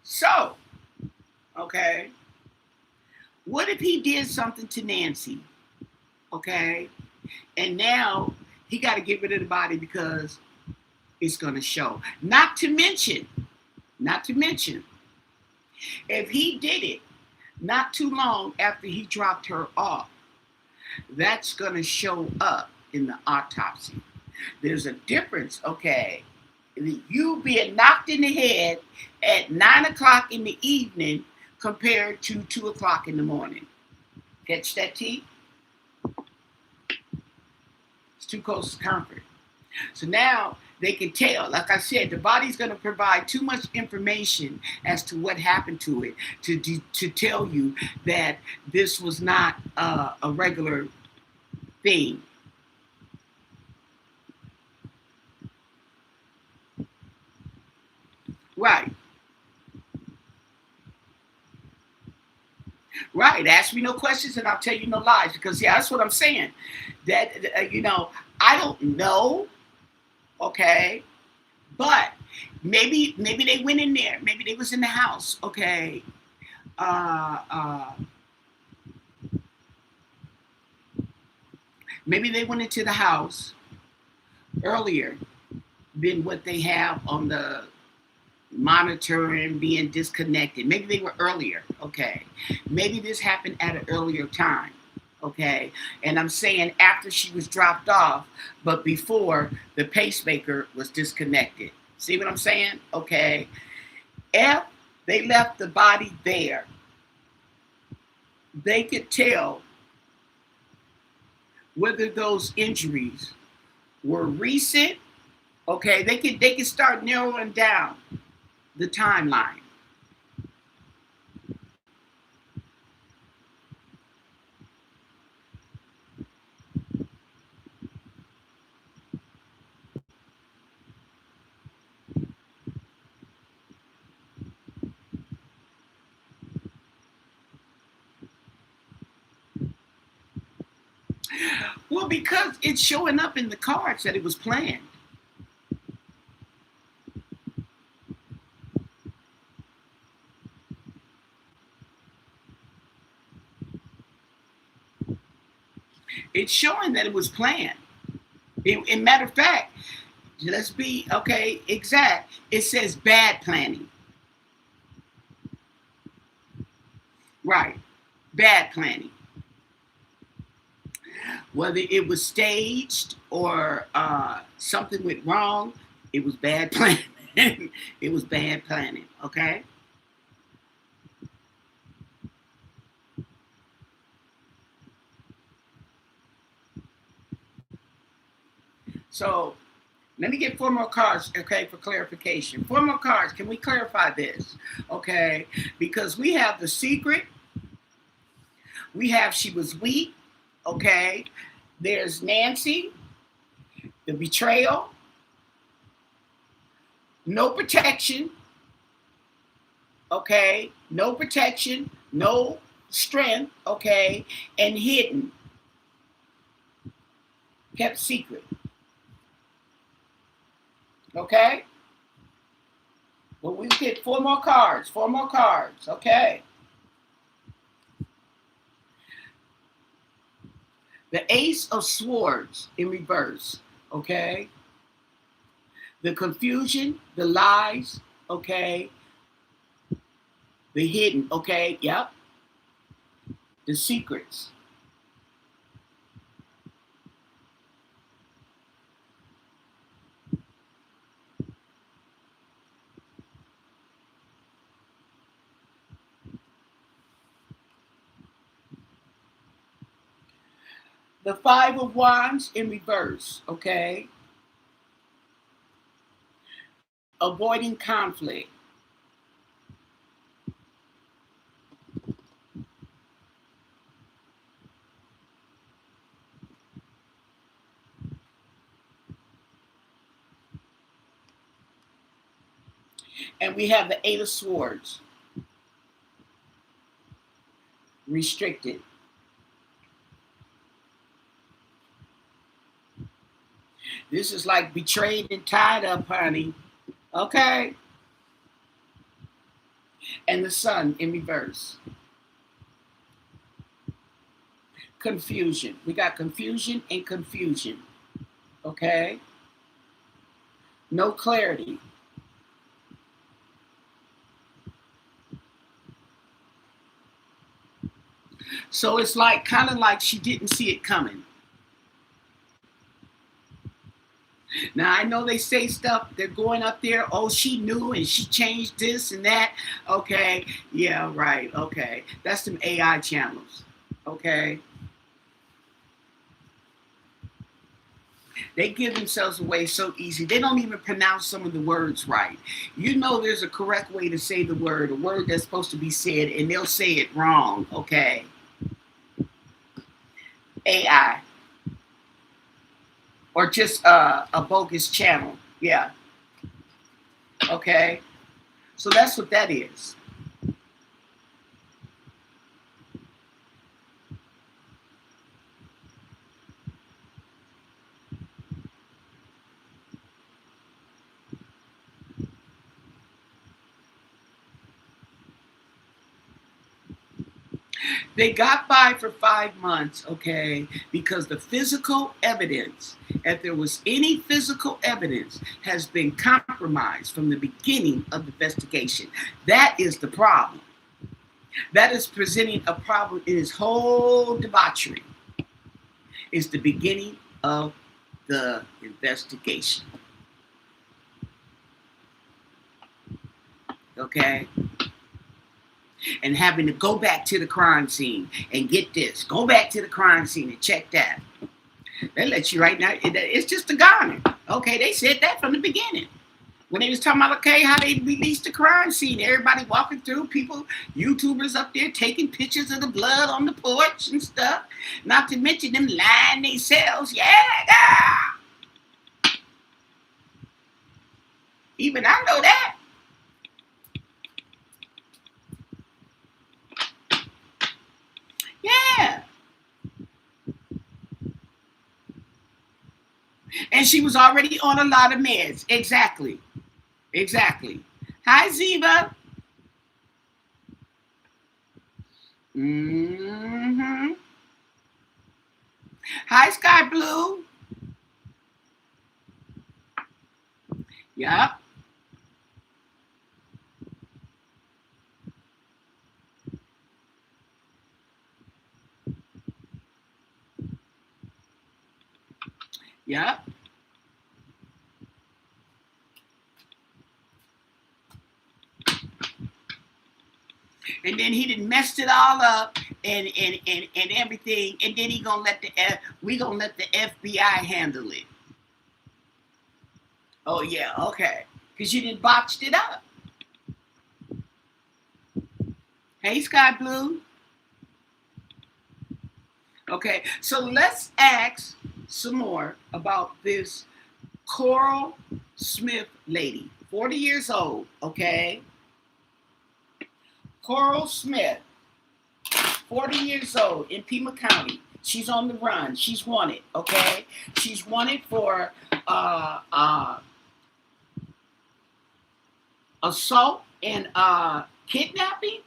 So, okay, what if he did something to Nancy? Okay, and now he got to get rid of the body because it's going to show. Not to mention, if he did it not too long after he dropped her off, that's going to show up in the autopsy. There's a difference, okay? You being knocked in the head at 9 o'clock in the evening compared to 2 o'clock in the morning. Catch that, T? It's too close to comfort. So now they can tell. Like I said, the body's going to provide too much information as to what happened to it to tell you that this was not a regular thing. Right. Right. Ask me no questions and I'll tell you no lies. Because, yeah, that's what I'm saying. That, I don't know. Okay. But maybe they went in there. Maybe they was in the house. Okay. Uh, uh, Maybe they went into the house earlier than what they have on the monitoring being disconnected. Maybe they were earlier. Okay. Maybe this happened at an earlier time. Okay. And I'm saying after she was dropped off, but before the pacemaker was disconnected. See what I'm saying? Okay. If they left the body there, they could tell whether those injuries were recent. Okay. They could start narrowing down the timeline. Well, because it's showing up in the cards that it was planned. It's showing that it was planned. In matter of fact, let's be okay exact. It says bad planning. Right. Bad planning. Whether it was staged or something went wrong, it was bad planning. It was bad planning. Okay. So let me get 4 more cards, okay, for clarification. 4 more cards. Can we clarify this? Okay, because we have the secret. We have she was weak. Okay, there's Nancy, the betrayal, no protection. Okay, no protection, no strength. Okay, and hidden, kept secret. Okay, but we get 4 more cards. 4 more cards. Okay. The Ace of Swords in reverse, okay? The confusion, the lies, okay? The hidden, okay? Yep. The secrets. The Five of Wands in reverse, okay? Avoiding conflict. And we have the Eight of Swords, restricted. This is like betrayed and tied up, honey. Okay? And the Sun in reverse. Confusion. We got confusion and confusion. Okay? No clarity. So it's like kind of like she didn't see it coming. Now I know they say stuff, they're going up there, oh, she knew and she changed this and that. Okay, yeah, right, okay. That's some AI channels. Okay. They give themselves away so easy. They don't even pronounce some of the words right. You know there's a correct way to say the word, a word that's supposed to be said, and they'll say it wrong, okay? AI. Or just a bogus channel. Yeah. Okay. So that's what that is. They got by for 5 months, okay, because the physical evidence, if there was any physical evidence, has been compromised from the beginning of the investigation. That is the problem. That is presenting a problem in its whole debauchery. It's the beginning of the investigation. Okay? And having to go back to the crime scene and get this, go back to the crime scene and check that. They let you right now, it's just a garner. Okay, they said that from the beginning. When they was talking about, okay, how they released the crime scene, everybody walking through, people, YouTubers up there taking pictures of the blood on the porch and stuff. Not to mention them lying themselves. Yeah, even I know that. Yeah. And she was already on a lot of meds. Exactly. Exactly. Hi, Ziva. Mm-hmm. Hi, Sky Blue. Yep. Yep. And then he done messed it all up and everything. And then we gonna let the FBI handle it. Oh, yeah, okay. Because you didn't botched it up. Hey, Sky Blue. Okay, so let's ask some more about this Coral Smith lady, 40 years old, okay? Coral Smith, 40 years old in Pima County. She's on the run. She's wanted, okay? She's wanted for uh, uh, assault and kidnapping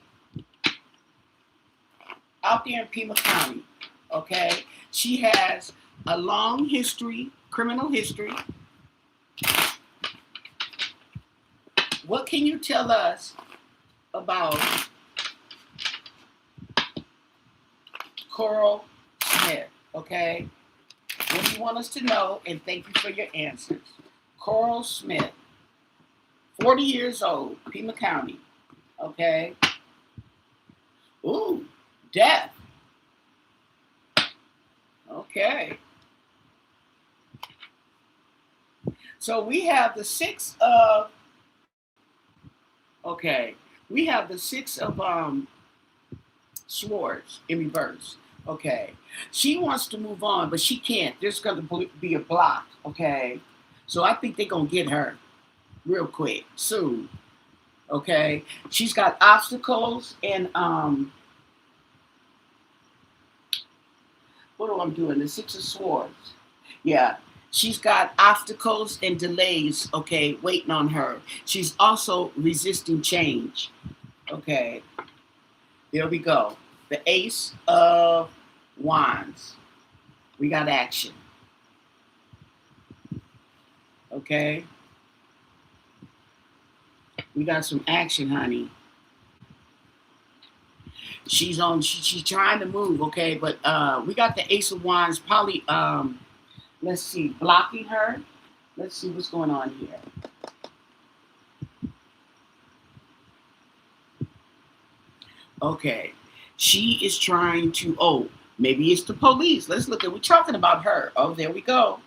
out there in Pima County, okay? She has a long history, criminal history. What can you tell us about Coral Smith, okay? What do you want us to know? And thank you for your answers. Coral Smith, 40 years old, Pima County, okay? Ooh, death. Okay. So we have the okay, we have the six of swords in reverse. Okay. She wants to move on, but she can't. There's going to be a block. Okay. So I think they're going to get her real quick, soon. Okay. She's got obstacles and, what am I doing? The six of swords. Yeah. She's got obstacles and delays, okay, waiting on her. She's also resisting change. Okay. There we go. The Ace of Wands. We got action. Okay. We got some action, honey. She's trying to move, okay, but we got the Ace of Wands probably let's see, blocking her. Let's see what's going on here. Okay. She is trying to, oh, maybe it's the police. Let's look at, we're talking about her. Oh, there we go.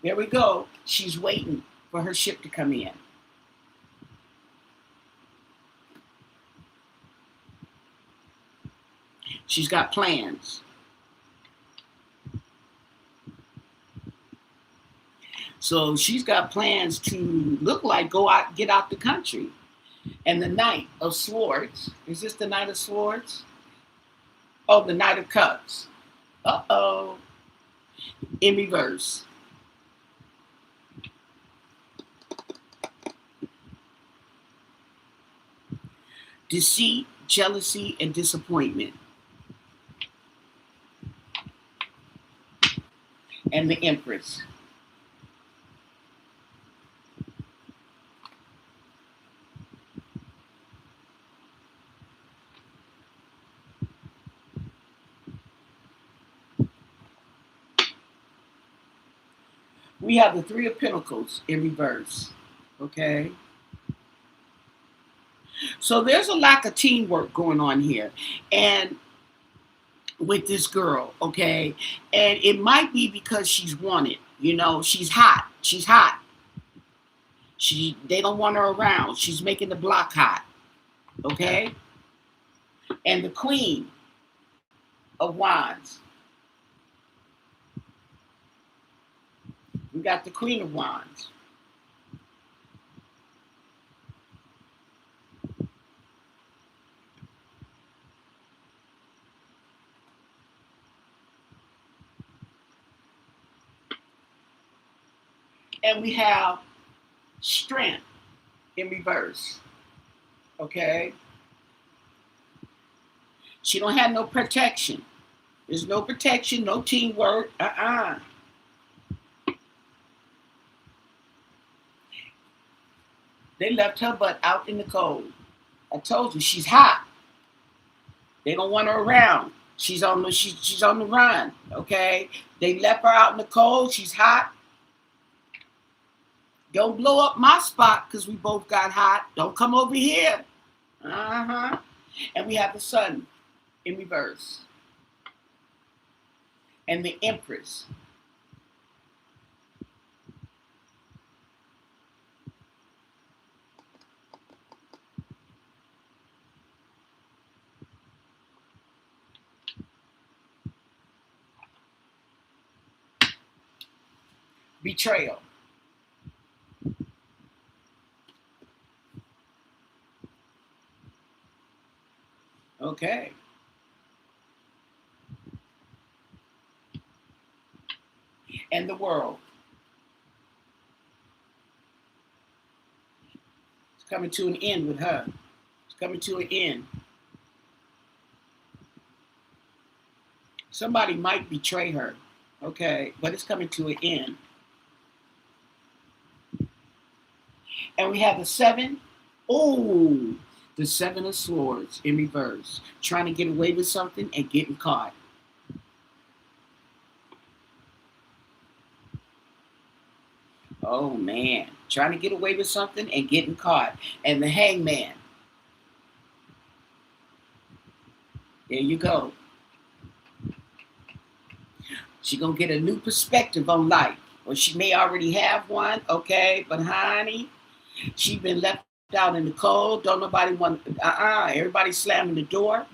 There we go. She's waiting for her ship to come in. She's got plans. So she's got plans to look like go out, get out the country. And the Knight of Swords. Is this the Knight of Swords? Oh, the Knight of Cups. Uh-oh. In reverse. Deceit, jealousy, and disappointment. And the Empress. We have the Three of Pentacles in reverse. Okay. So there's a lack of teamwork going on here. And with this girl, okay? And it might be because she's wanted. You know, she's hot. She's hot. They don't want her around. She's making the block hot. Okay? And the Queen of Wands. We got the Queen of Wands. And we have Strength in reverse. Okay? She don't have no protection. There's no protection, no teamwork. They left her butt out in the cold. I told you, she's hot. They don't want her around. She's on the run. Okay? They left her out in the cold. She's hot. Don't blow up my spot because we both got hot. Don't come over here. And we have the Sun in reverse. And the Empress. Betrayal. Okay. And the world. It's coming to an end with her. It's coming to an end. Somebody might betray her. Okay. But it's coming to an end. And we have the seven. Oh, the seven of swords in reverse. Trying to get away with something and getting caught. Oh man. Trying to get away with something and getting caught. And the hangman. There you go. She's going to get a new perspective on life. Or she may already have one. Okay. But honey, she's been left out in the cold. Don't nobody want, everybody slamming the door.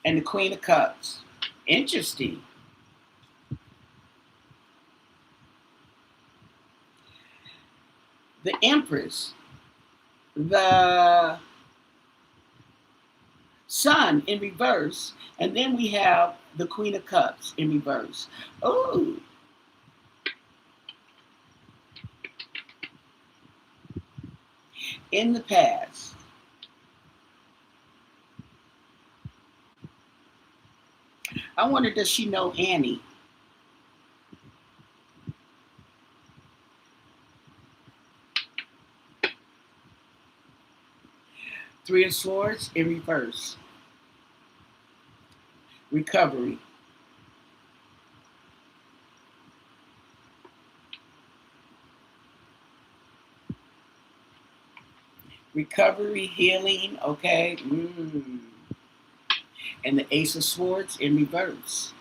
And the Queen of Cups. Interesting. The Empress. The Sun in reverse. And then we have the Queen of Cups in reverse. Oh. In the past. I wonder, does she know Annie? Three of Swords in reverse. Recovery. Recovery, healing, okay. And the Ace of Swords in reverse.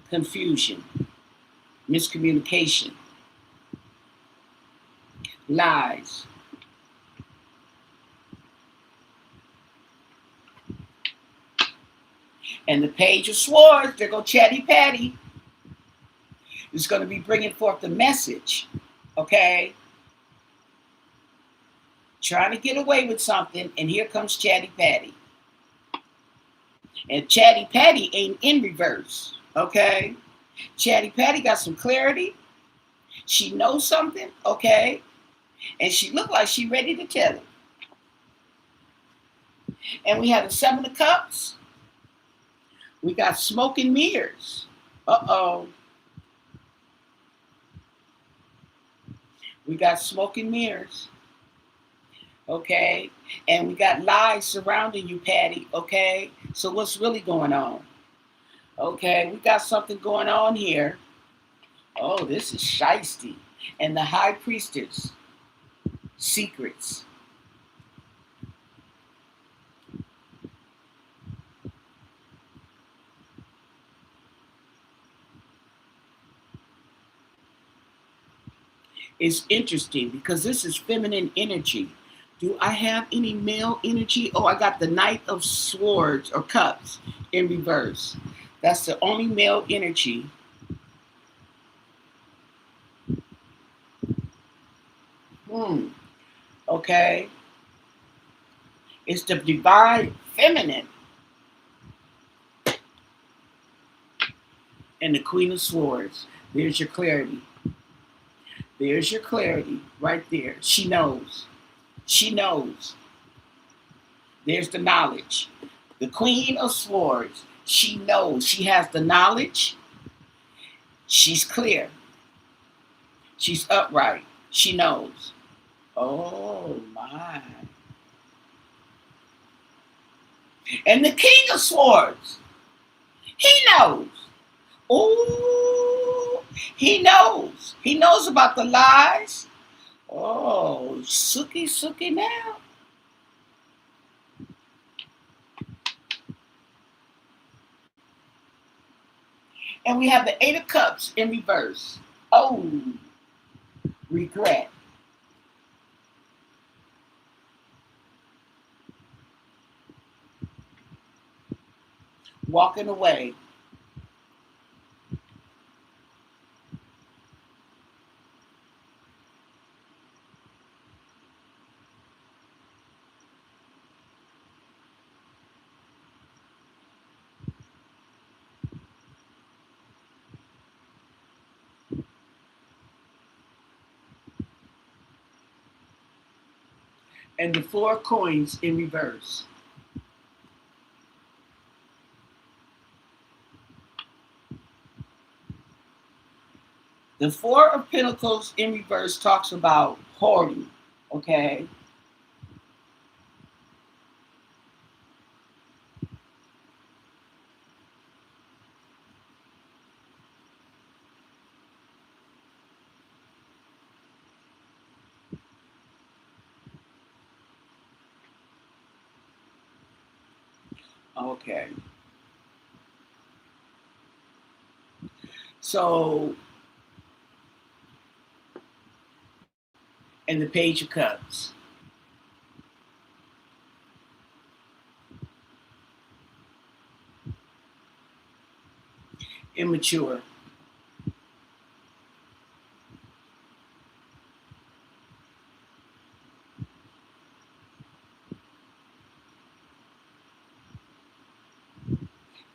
Confusion. Miscommunication. Lies. And the Page of Swords, there go Chatty Patty. Is going to be bringing forth the message, okay? Trying to get away with something, and here comes Chatty Patty. And Chatty Patty ain't in reverse, okay? Chatty Patty got some clarity. She knows something, okay? And she looked like she ready to tell it. And we have the Seven of Cups. We got smoke and mirrors. Uh-oh. We got smoke and mirrors. Okay? And we got lies surrounding you, Patty. Okay? So what's really going on? Okay, we got something going on here. Oh, this is shiesty. And the High Priestess. Secrets. It's interesting because this is feminine energy. Do I have any male energy? Oh, I got the Knight of Swords or Cups in reverse. That's the only male energy. Okay. It's the divine feminine. And the Queen of Swords. There's your clarity. There's your clarity right there. She knows. She knows. There's the knowledge. The Queen of Swords. She knows. She has the knowledge. She's clear. She's upright. She knows. Oh my. And the King of Swords. He knows. Oh, he knows. He knows about the lies. Oh, Suki now. And we have the Eight of Cups in reverse. Oh, regret. Walking away. And the 4 coins in reverse. The 4 of Pentacles in reverse talks about hoarding, okay? Okay. So, and the Page of Cups. Immature.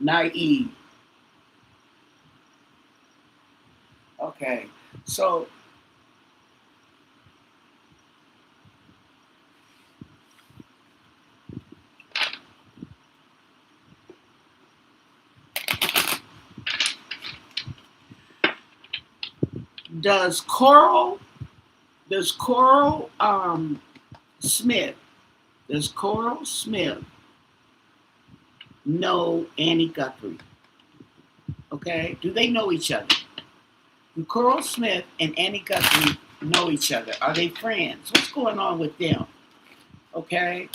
Naive. Okay. So, does Coral Smith, does Coral Smith know Annie Guthrie? Okay. Do they know each other? Do Coral Smith and Annie Guthrie know each other? Are they friends? What's going on with them? Okay.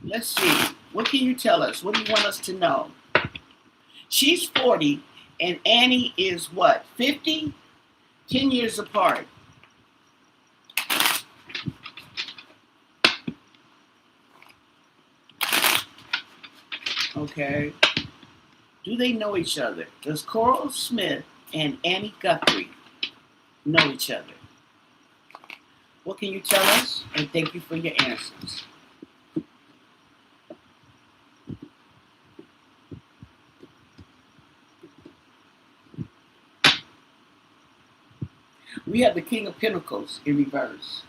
Let's see. What can you tell us? What do you want us to know? She's 40 and Annie is what? 50? 10 years apart. Okay. Do they know each other? Does Coral Smith and Annie Guthrie know each other? What can you tell us? And thank you for your answers. We have the King of Pentacles in reverse.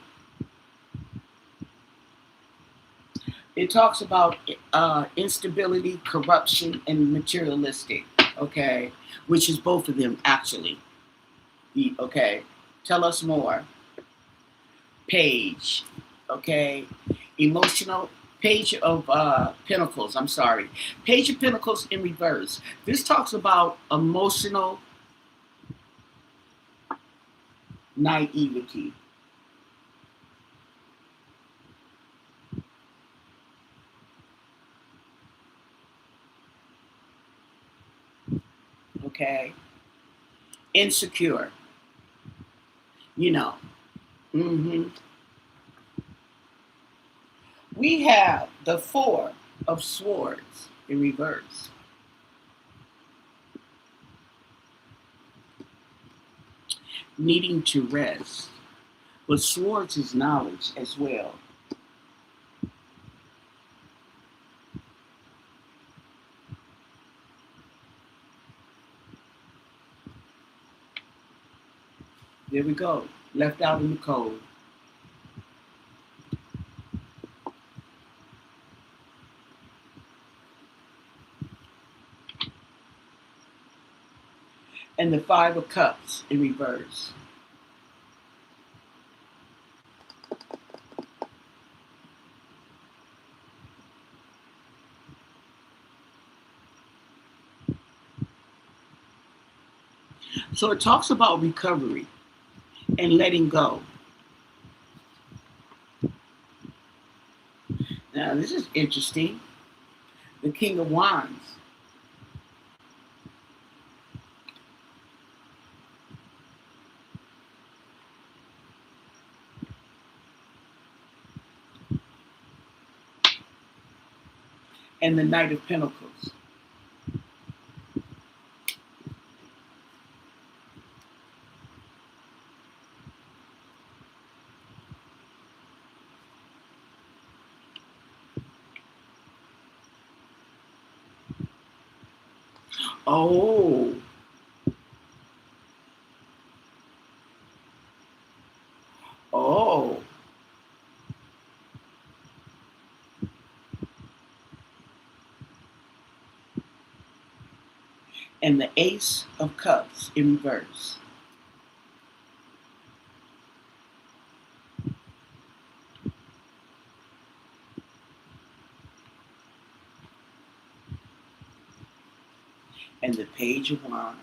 It talks about instability, corruption, and materialistic, okay? Which is both of them, actually. Okay, tell us more. Page, okay? Emotional, Page of Pentacles, I'm sorry. Page of Pentacles in reverse. This talks about emotional naivety. Okay? Insecure, you know. Mm-hmm. We have the 4 of Swords in reverse. Needing to rest. But Swords is knowledge as well. There we go. Left out in the cold. And the 5 of Cups in reverse. So it talks about recovery and letting go. Now, this is interesting. The King of Wands. And the Knight of Pentacles. Oh, and the Ace of Cups in reverse. And the Page of Wands.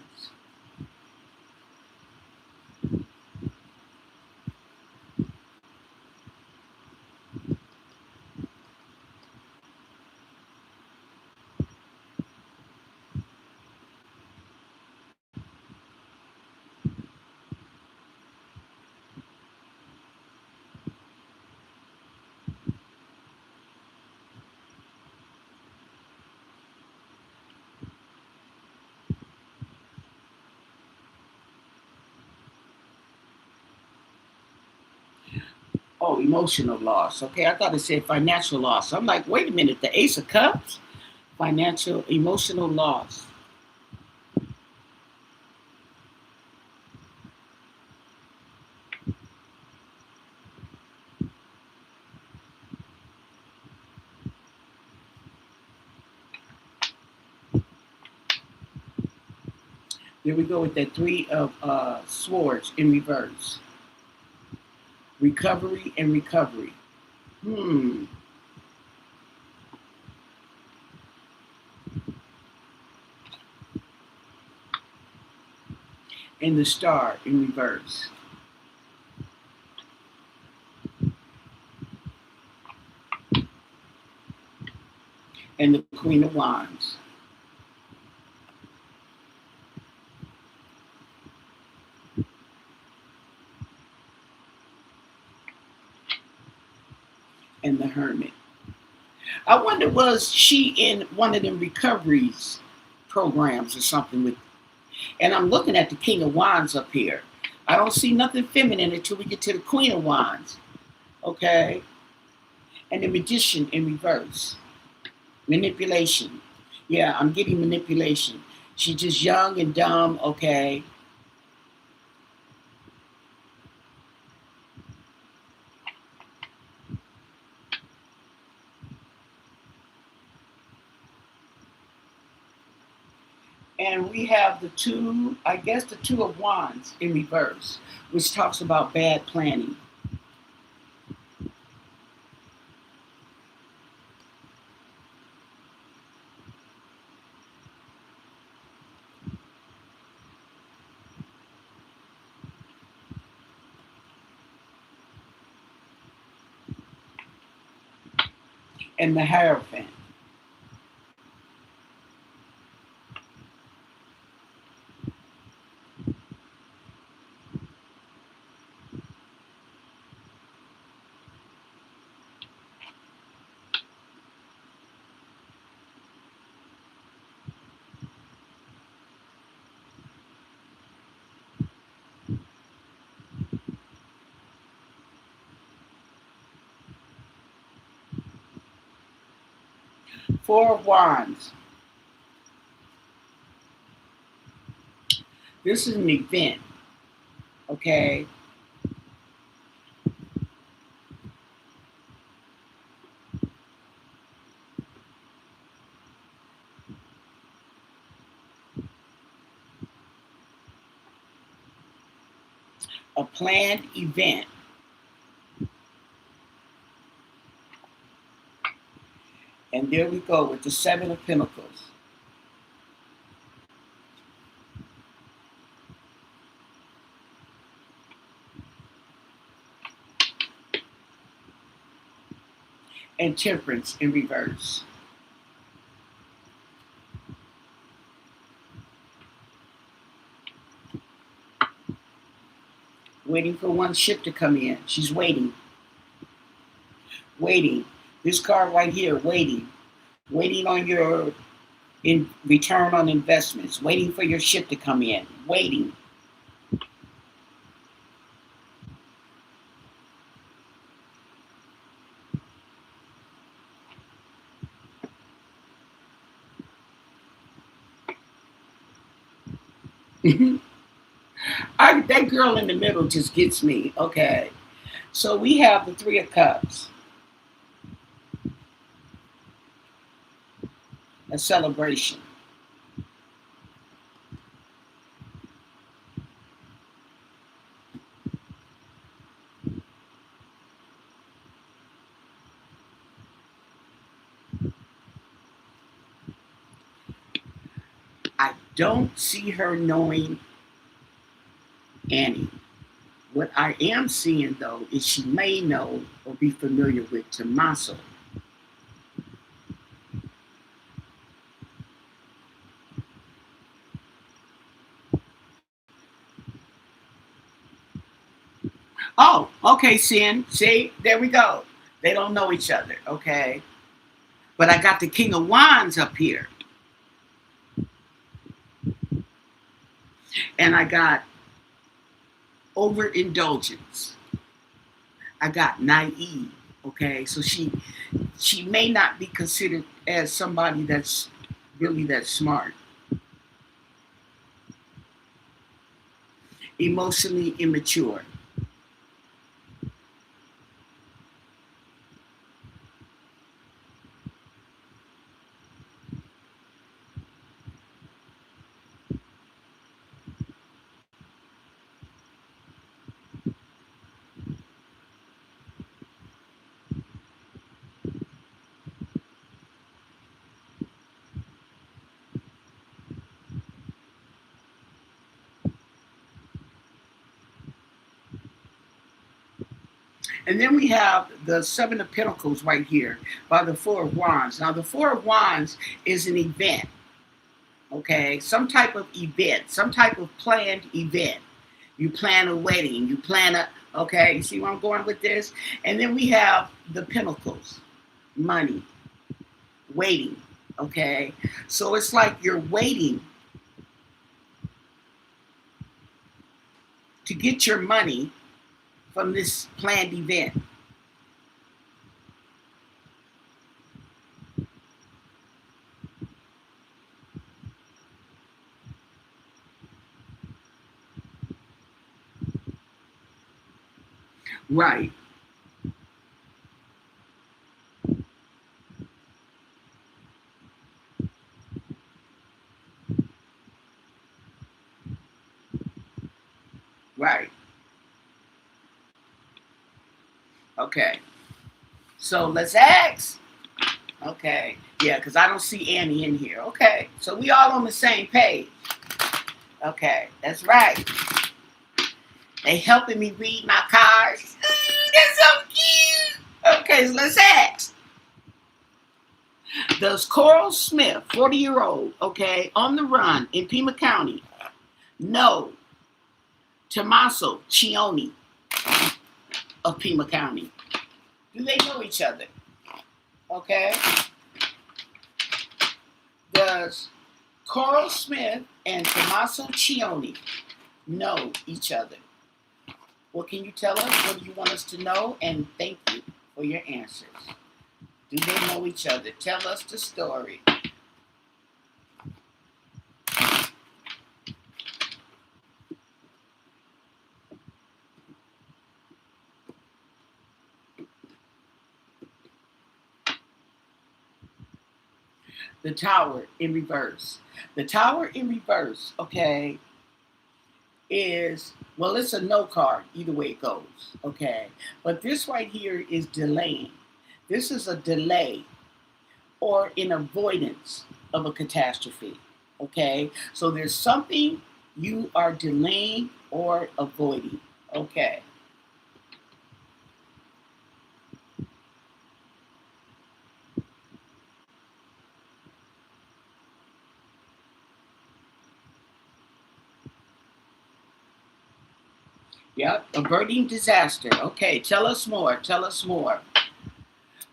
Oh, emotional loss. Okay, I thought it said financial loss. I'm like, wait a minute, the Ace of Cups? Financial, emotional loss. There we go with that Three of Swords in reverse. Recovery and recovery. Hmm. And the Star in reverse. And the Queen of Wands. And the Hermit. I wonder, was she in one of them recoveries programs or something with, and I'm looking at the King of Wands up here. I don't see nothing feminine until we get to the Queen of Wands. Okay. And the Magician in reverse. Manipulation. Yeah, I'm getting manipulation. She's just young and dumb, okay. And we have the two, I guess the Two of Wands in reverse, which talks about bad planning. And the Hierophant. Four of Wands. This is an event, okay? A planned event. And there we go with the Seven of Pentacles. And Temperance in reverse. Waiting for one ship to come in. She's waiting. Waiting. This card right here, waiting. Waiting on your in return on investments. Waiting for your ship to come in. Waiting. That girl in the middle just gets me. Okay. So we have the Three of Cups. A celebration. I don't see her knowing Annie. What I am seeing, though, is she may know or be familiar with Tommaso. Oh, okay, Sin. See, there we go. They don't know each other, okay? But I got the King of Wands up here. And I got overindulgence. I got naive, okay? So she may not be considered as somebody that's really that smart. Emotionally immature. And then we have the Seven of Pentacles right here by the Four of Wands. Now, the Four of Wands is an event, okay? Some type of event, some type of planned event. You plan a wedding, you plan a, okay, you see where I'm going with this? And then we have the Pentacles, money, waiting, okay? So it's like you're waiting to get your money from this planned event. Right, right. Okay. So let's ask. Okay. Yeah, because I don't see Annie in here. Okay. So we all on the same page. Okay. That's right. They helping me read my cards. Ooh, that's so cute. Okay, so let's ask. Does Coral Smith, 40-year-old, okay, on the run in Pima County, know Tommaso Cioni of Pima County? Do they know each other? Okay. Does Coral Smith and Tommaso Cioni know each other? What can you tell us? What do you want us to know? And thank you for your answers. Do they know each other? Tell us the story. The Tower in reverse. The Tower in reverse, okay, is, well, it's a no card, either way it goes, okay? But this right here is delaying. This is a delay or an avoidance of a catastrophe, okay? So there's something you are delaying or avoiding, okay? Yep, averting disaster. Okay, tell us more. Tell us more.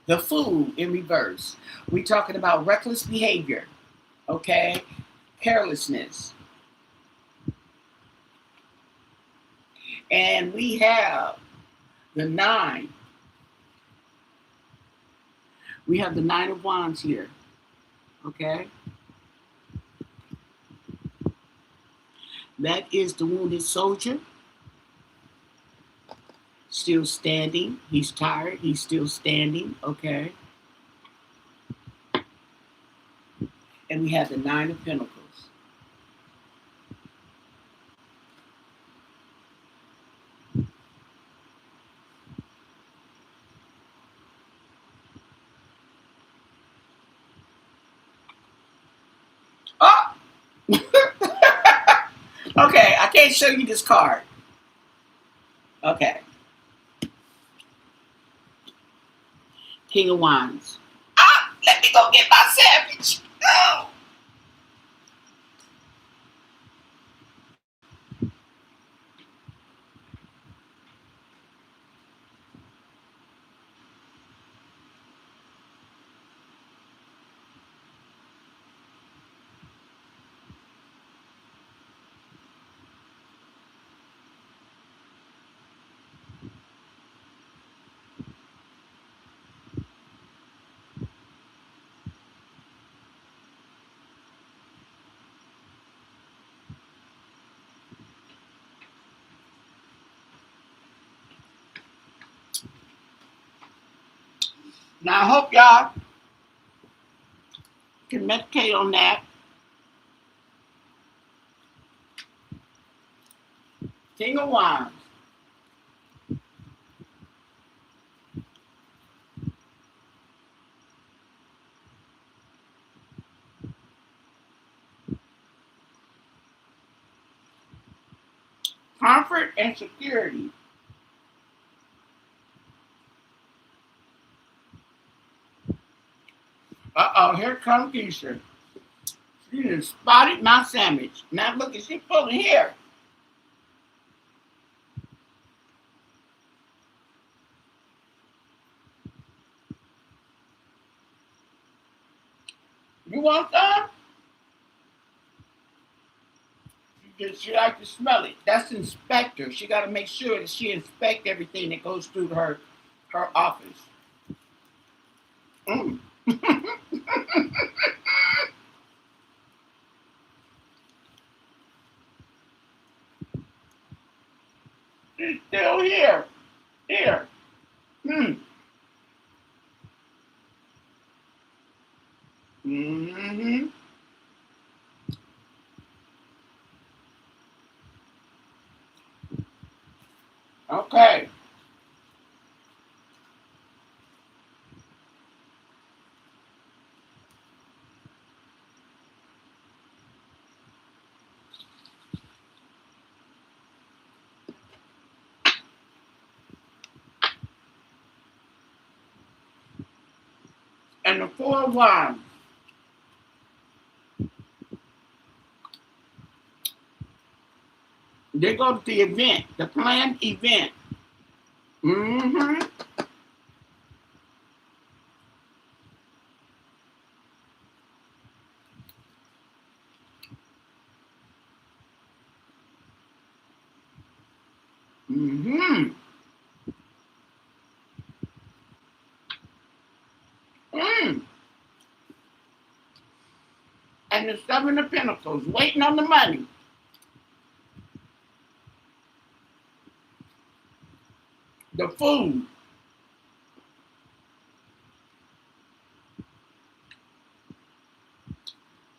The Fool in reverse. We're talking about reckless behavior, okay? Carelessness. And we have the Nine. We have the Nine of Wands here, okay? That is the wounded soldier. Still standing. He's tired. He's still standing, okay? And we have the Nine of Pentacles. Oh! Okay, I can't show you this card. Okay. King of Wands. Ah, let me go get my sandwich. Oh. Now I hope y'all can meditate on that. King of Wands. Comfort and security. Uh-oh, here comes Keisha. She just spotted my sandwich. Now look at she pulling here. You want some? She like to smell it. That's inspector. She got to make sure that she inspect everything that goes through her office. Mm. She's still here. Here. Mm. Mm-hmm. Okay. And the Four of Wands. They go to the event, the planned event. Mm-hmm. Mm-hmm. Mm. And the Seven of Pentacles, waiting on the money. The food.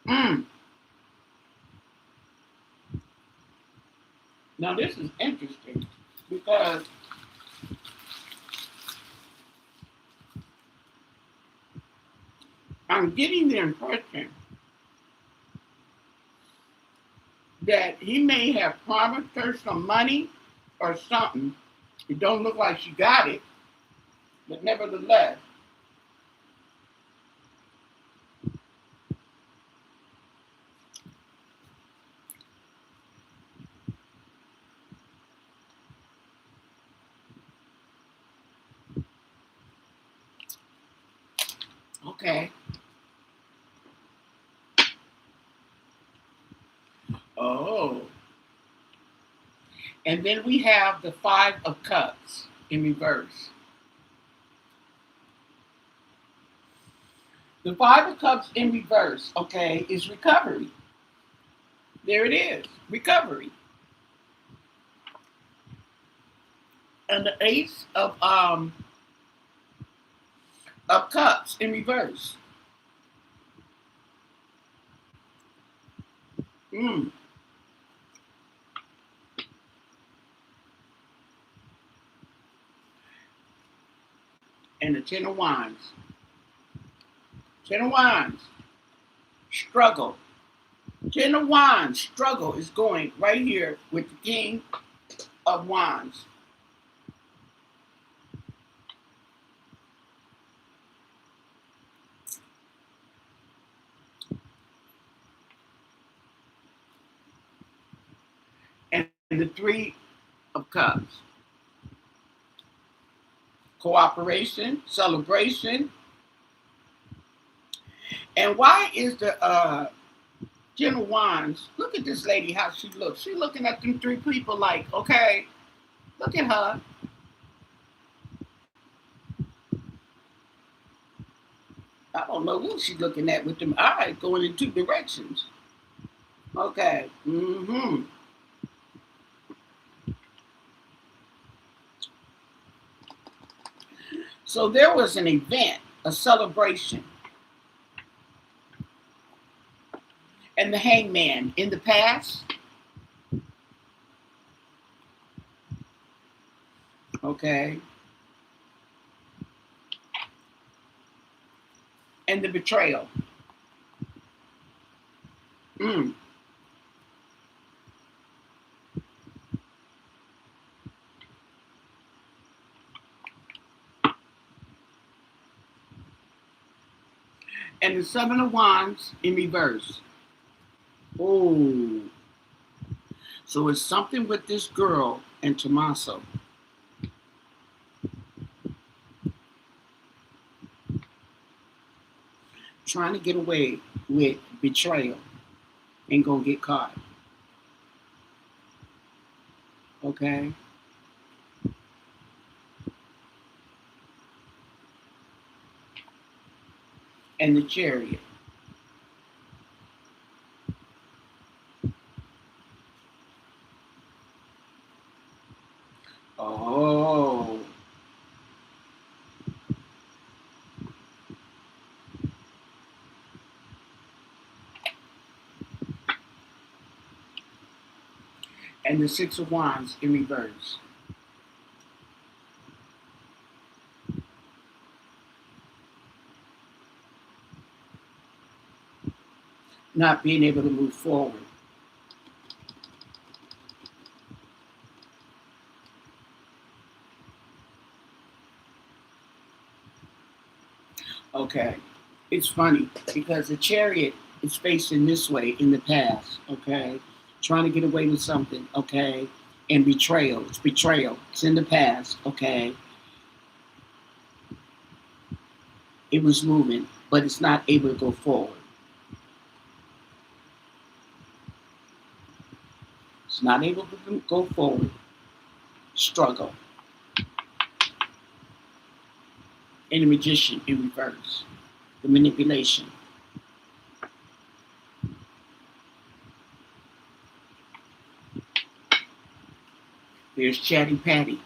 Mm. Now this is interesting because I'm getting the impression that he may have promised her some money or something. It don't look like she got it, but nevertheless. Okay. Oh. And then we have the Five of Cups in reverse. The Five of Cups in reverse, okay, is recovery. There it is, recovery. And the Ace of Cups in reverse. Mm. And the Ten of Wands. Ten of Wands. Struggle. Ten of Wands struggle is going right here with the King of Wands. And the Three of Cups. Cooperation, celebration. And why is the Ten of Wands? Look at this lady, how she looks. She's looking at them three people like, okay, look at her. I don't know who she's looking at with them eyes going in two directions. Okay. So there was an event, a celebration. And the Hangman in the past. Okay. And the betrayal. Mm. And the Seven of Wands in reverse. Oh. So it's something with this girl and Tommaso. Trying to get away with betrayal and gonna get caught. Okay. And the Chariot. Oh. And the Six of Wands in reverse. Not being able to move forward. Okay. It's funny because the Chariot is facing this way in the past. Okay. Trying to get away with something. Okay. And betrayal. It's betrayal. It's in the past. Okay. It was moving, but it's not able to go forward. It's not able to go forward. Struggle. And the Magician in reverse. The manipulation. There's Chatty Patty.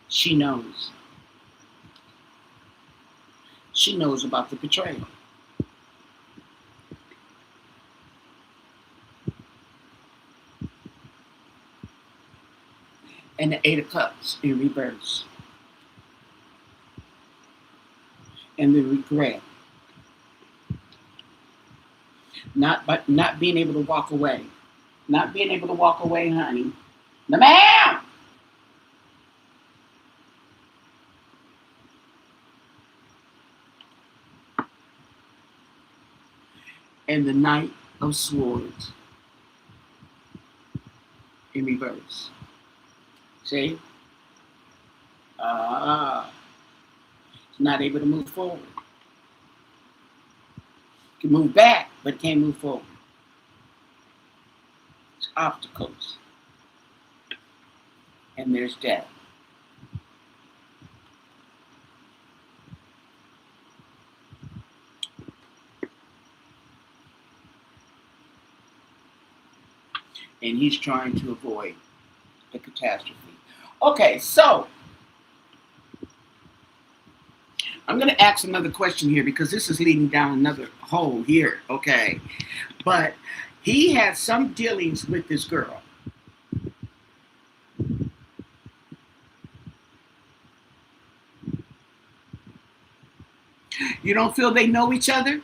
She knows. She knows about the betrayal. And the Eight of Cups in reverse. And the regret. Not being able to walk away. Not being able to walk away, honey. No, ma'am! And the Knight of Swords in reverse. See? Not able to move forward. Can move back, but can't move forward. It's obstacles. And there's death. And he's trying to avoid the catastrophe. Okay, so I'm going to ask another question here because this is leading down another hole here, okay? But he had some dealings with this girl. You don't feel they know each other?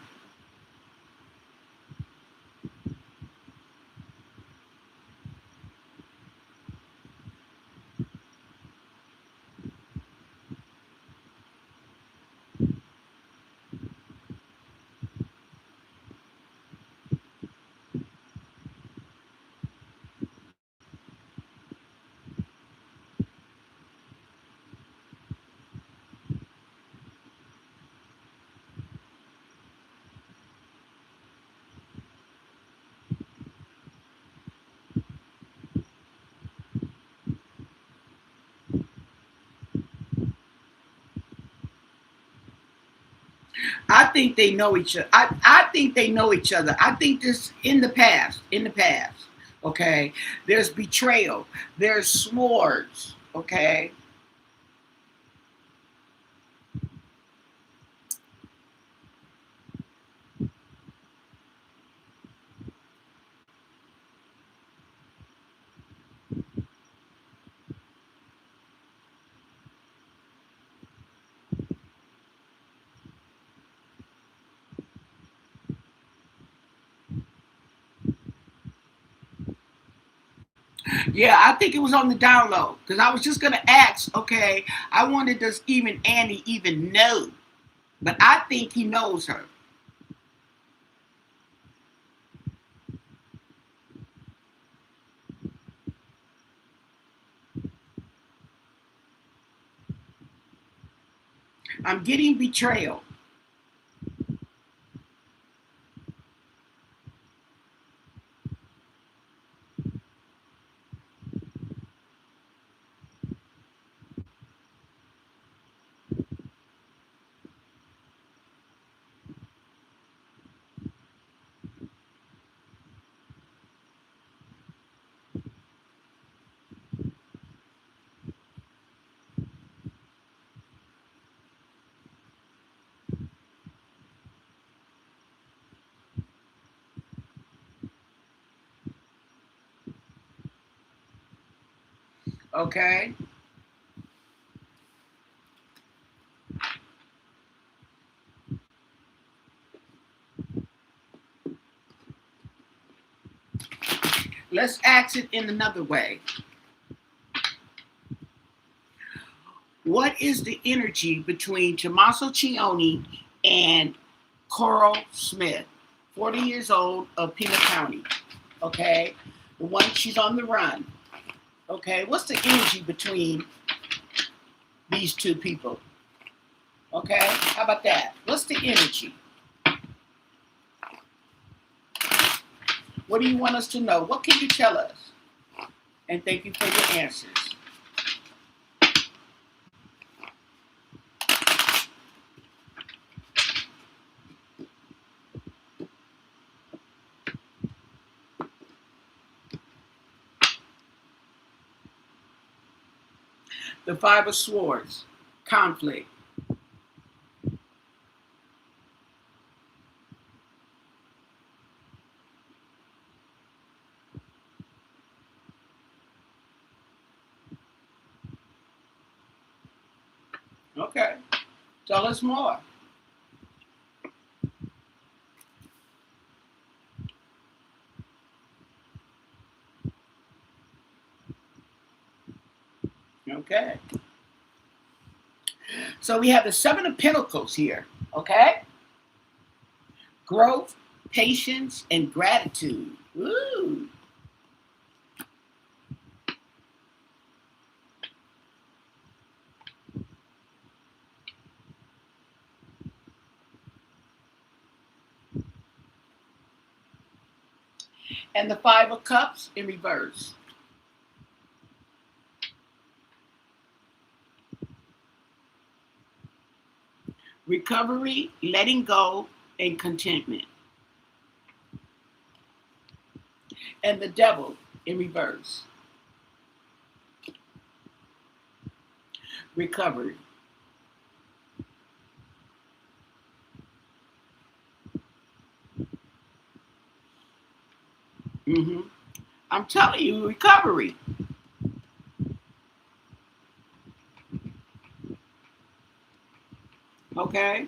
I think they know each other. I think they know each other. I think this in the past. In the past. Okay. There's betrayal. There's swords. Okay. Yeah, I think it was on the download because I was just gonna ask. Okay, I wanted, does even Annie even know? But I think he knows her. I'm getting betrayal. Okay. Let's ask it in another way. What is the energy between Tommaso Cioni and Coral Smith, 40 years old of Pima County? Okay. The one, she's on the run. Okay. What's the energy between these two people? Okay. How about that? What's the energy? What do you want us to know? What can you tell us? And thank you for your answers. The Five of Swords, conflict. Okay. Tell us more. Okay. So we have the Seven of Pentacles here. Okay. Growth, patience, and gratitude. Ooh. And the Five of Cups in reverse. Recovery, letting go, and contentment. And the Devil in reverse. Recovery. Mm-hmm. I'm telling you, recovery. Okay.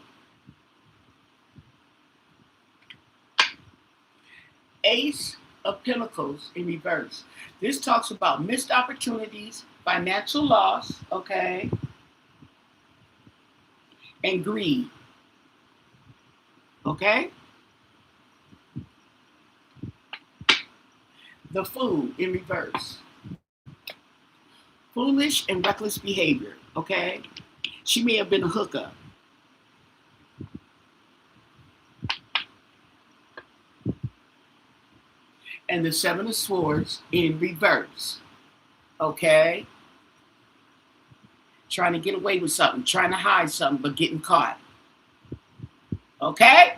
Ace of Pentacles in reverse. This talks about missed opportunities, financial loss, okay, and greed. Okay. The Fool in reverse. Foolish and reckless behavior. Okay. She may have been a hookup. And the Seven of Swords in reverse. Okay. Trying to get away with something, trying to hide something, but getting caught. Okay?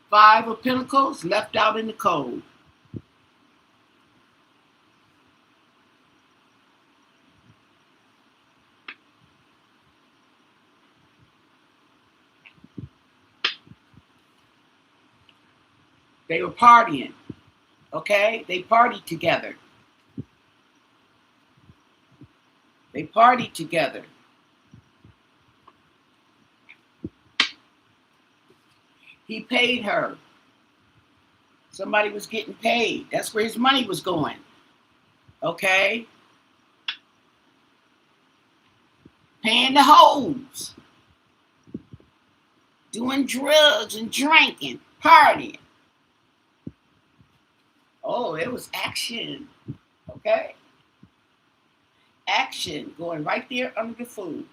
Five of Pentacles left out in the cold. They were partying. Okay? They partied together. They partied together. He paid her. Somebody was getting paid. That's where his money was going. Okay? Paying the hoes. Doing drugs and drinking. Partying. Oh, it was action. Okay? Action going right there under the food.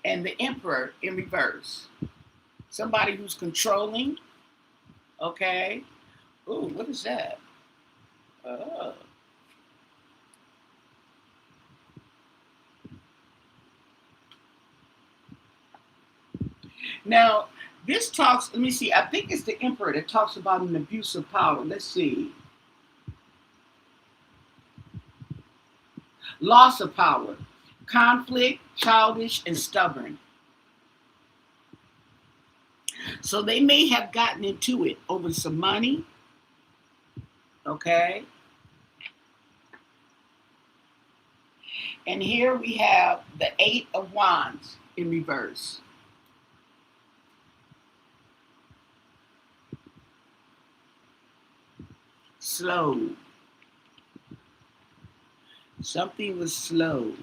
And the Emperor in reverse. Somebody who's controlling. Okay? Ooh, what is that? Now, this talks, let me see, I think it's the Emperor that talks about an abuse of power. Let's see. Loss of power, conflict, childish, and stubborn. So they may have gotten into it over some money. Okay. And here we have the Eight of Wands in reverse. Slow. Something was slow.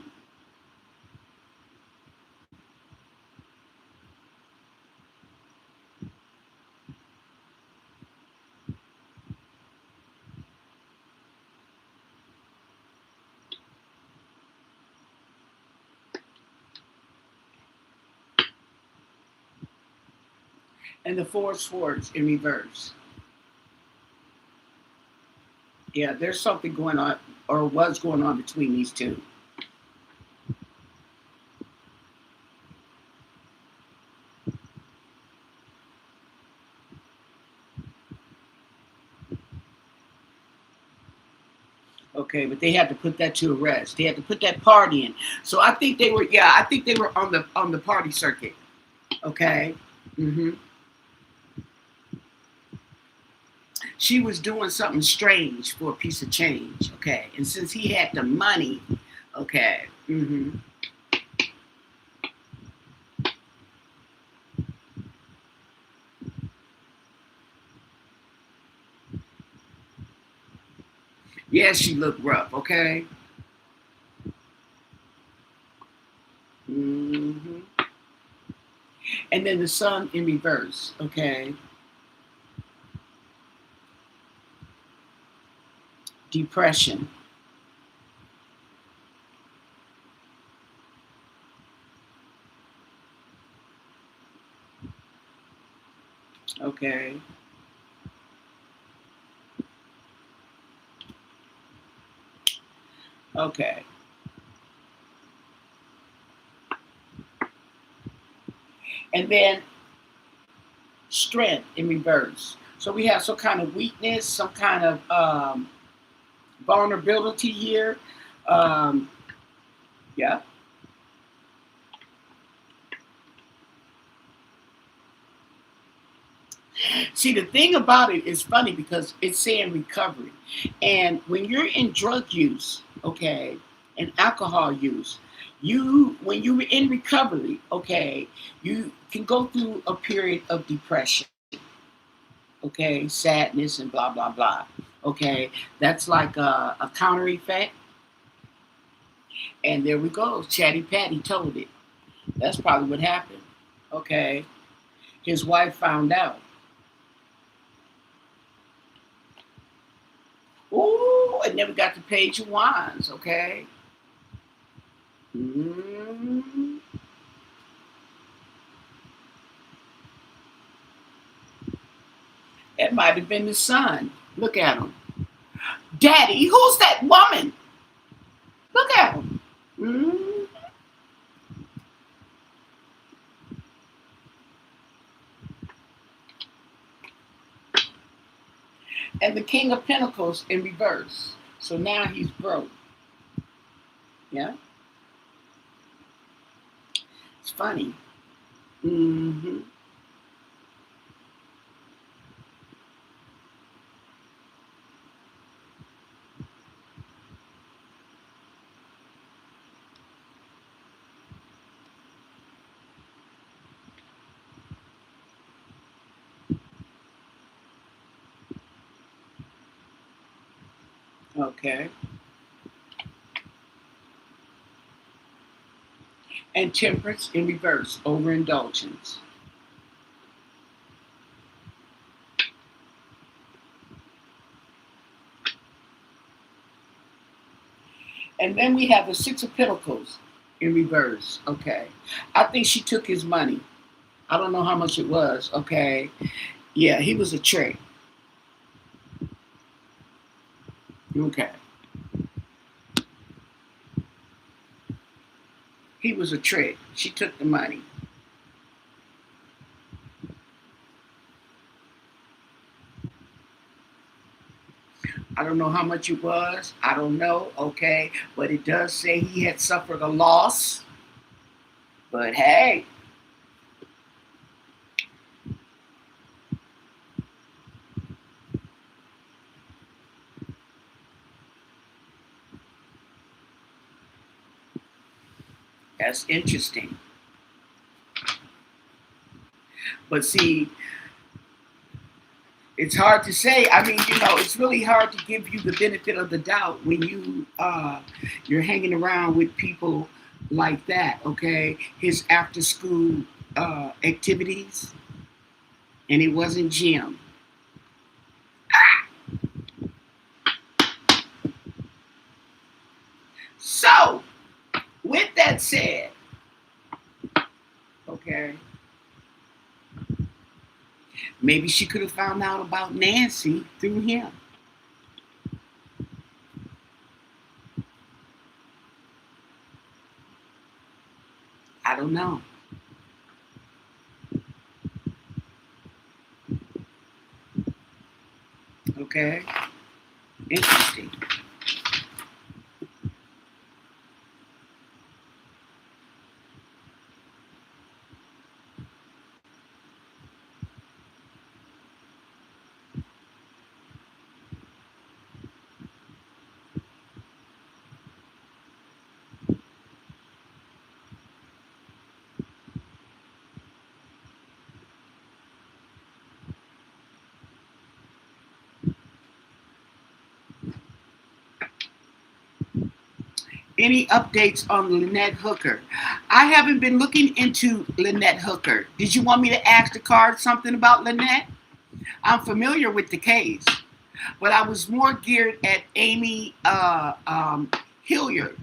And the Four of Swords in reverse. Yeah, there's something going on, or was going on between these two. Okay, but they had to put that to rest. They had to put that party in. So I think they were, yeah, I think they were on the party circuit. Okay. Mm-hmm. She was doing something strange for a piece of change. Okay, and since he had the money, okay. Mm-hmm. Yeah, she looked rough. Okay. Mm-hmm. And then the Sun in reverse. Okay. Depression. Okay. Okay. And then strength in reverse. So we have some kind of weakness, some kind of vulnerability here. Um, yeah. See, the thing about it is funny because it's saying recovery. And when you're in drug use, okay, and alcohol use, when you're in recovery, okay, you can go through a period of depression, okay, sadness and blah, blah, blah. Okay, that's like a counter effect. And there we go. Chatty Patty told it. That's probably what happened. Okay. His wife found out. Ooh, and then we got the Page of Wands, okay? might have been the son. Look at him. Daddy, who's that woman? Look at him. Mm. And the King of Pentacles in reverse. So now he's broke. Yeah. It's funny. Mm-hmm. Okay. And Temperance in reverse, overindulgence. And then we have the Six of Pentacles in reverse. Okay. I think she took his money. I don't know how much it was. Okay. Yeah, he was a trick. Okay. He was a trick. She took the money. I don't know how much it was. I don't know. Okay. But it does say he had suffered a loss. But hey, that's interesting. But see, it's hard to say. I mean, it's really hard to give you the benefit of the doubt when you're hanging around with people like that. Okay, his after school activities, and it wasn't gym. So, with that said, okay, maybe she could have found out about Nancy through him. I don't know. Okay, interesting. Any updates on Lynette Hooker? I haven't been looking into Lynette Hooker. Did you want me to ask the card something about Lynette? I'm familiar with the case, but I was more geared at Amy Hilliard.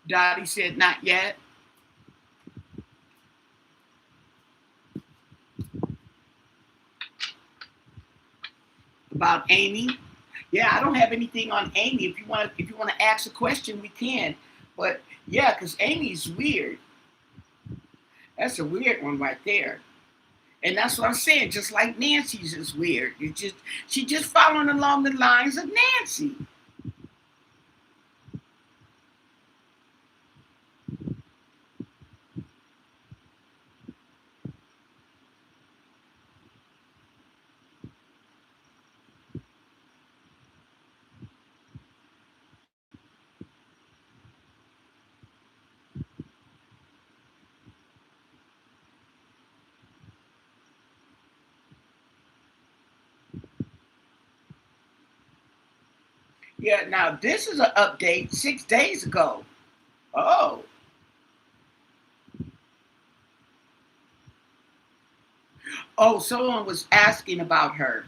Dottie said not yet. About Amy. Yeah, I don't have anything on Amy. If you want to ask a question, we can. But yeah, because Amy's weird. That's a weird one right there. And that's what I'm saying. Just like Nancy's is weird. She's just following along the lines of Nancy. Yeah, now this is an update 6 days ago. Oh. Oh, someone was asking about her.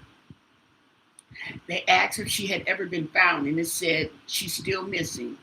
They asked if she had ever been found, and it said she's still missing.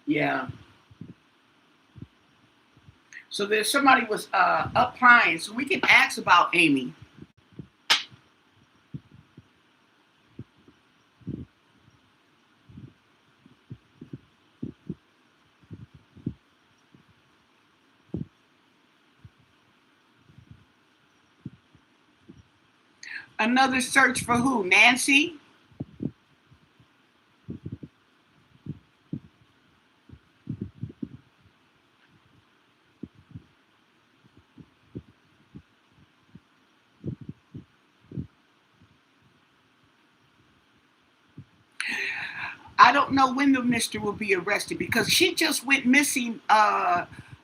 Yeah. So there's somebody was applying, so we can ask about Amy. Another search for who? Nancy? I don't know when the mister will be arrested because she just went missing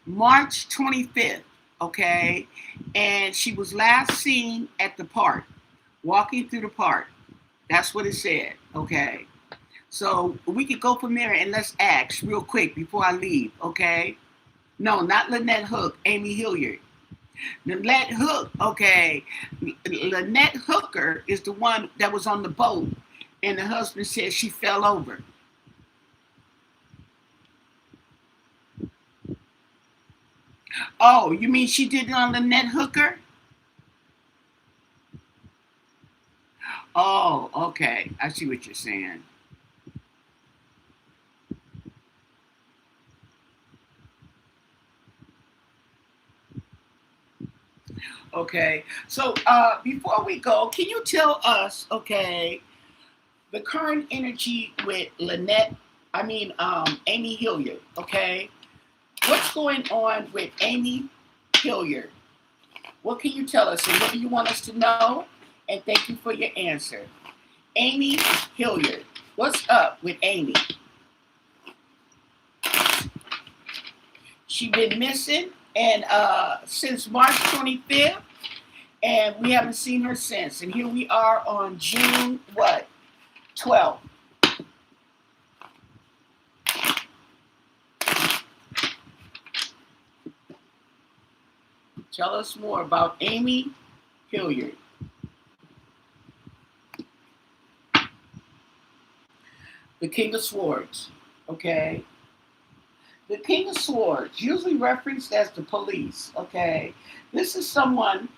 March 25th, okay? And she was last seen at the park, walking through the park. That's what it said, okay? So we could go from there and let's ask real quick before I leave, okay? No, not Lynette Hook, Amy Hilliard. Lynette Hook, okay. Lynette Hooker is the one that was on the boat, and the husband said she fell over. Oh, you mean she did it on Lynette Hooker? Oh, okay. I see what you're saying. Okay. So before we go, can you tell us, okay, the current energy with Amy Hilliard, okay? What's going on with Amy Hilliard? What can you tell us and what do you want us to know? And thank you for your answer. Amy Hilliard, what's up with Amy? She been missing and since March 25th, and we haven't seen her since. And here we are on June what? 12th. Tell us more about Amy Hilliard. The King of Swords, okay? The King of Swords, usually referenced as the police, okay? This is someone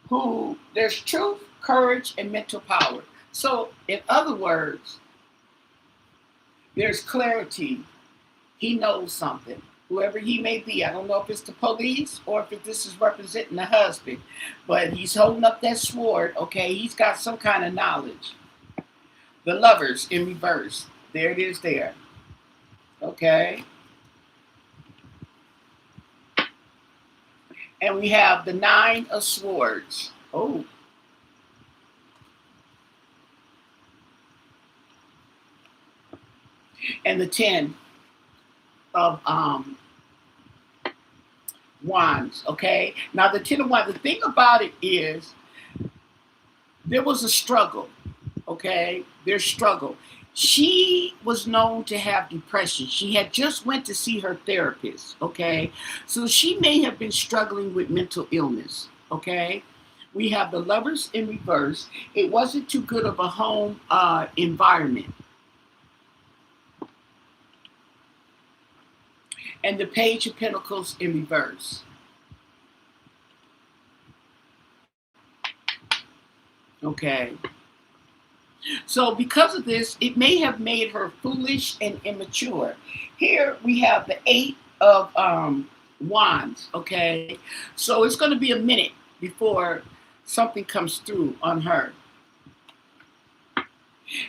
who there's truth, courage, and mental power. So, in other words, there's clarity. He knows something. Whoever he may be, I don't know if it's the police or if this is representing the husband, but he's holding up that sword, okay? He's got some kind of knowledge. The Lovers in reverse. There it is there. Okay? And we have the Nine of Swords. Oh. And the 10 of Wands. Okay? Now, the 10 of Wands, the thing about it is there was a struggle. Okay? There's struggle. She was known to have depression. She had just went to see her therapist, okay? So she may have been struggling with mental illness, okay? We have the Lovers in reverse. It wasn't too good of a home environment. And the Page of Pentacles in reverse. Okay. So because of this, it may have made her foolish and immature. Here we have the 8 of Wands, okay? So it's going to be a minute before something comes through on her.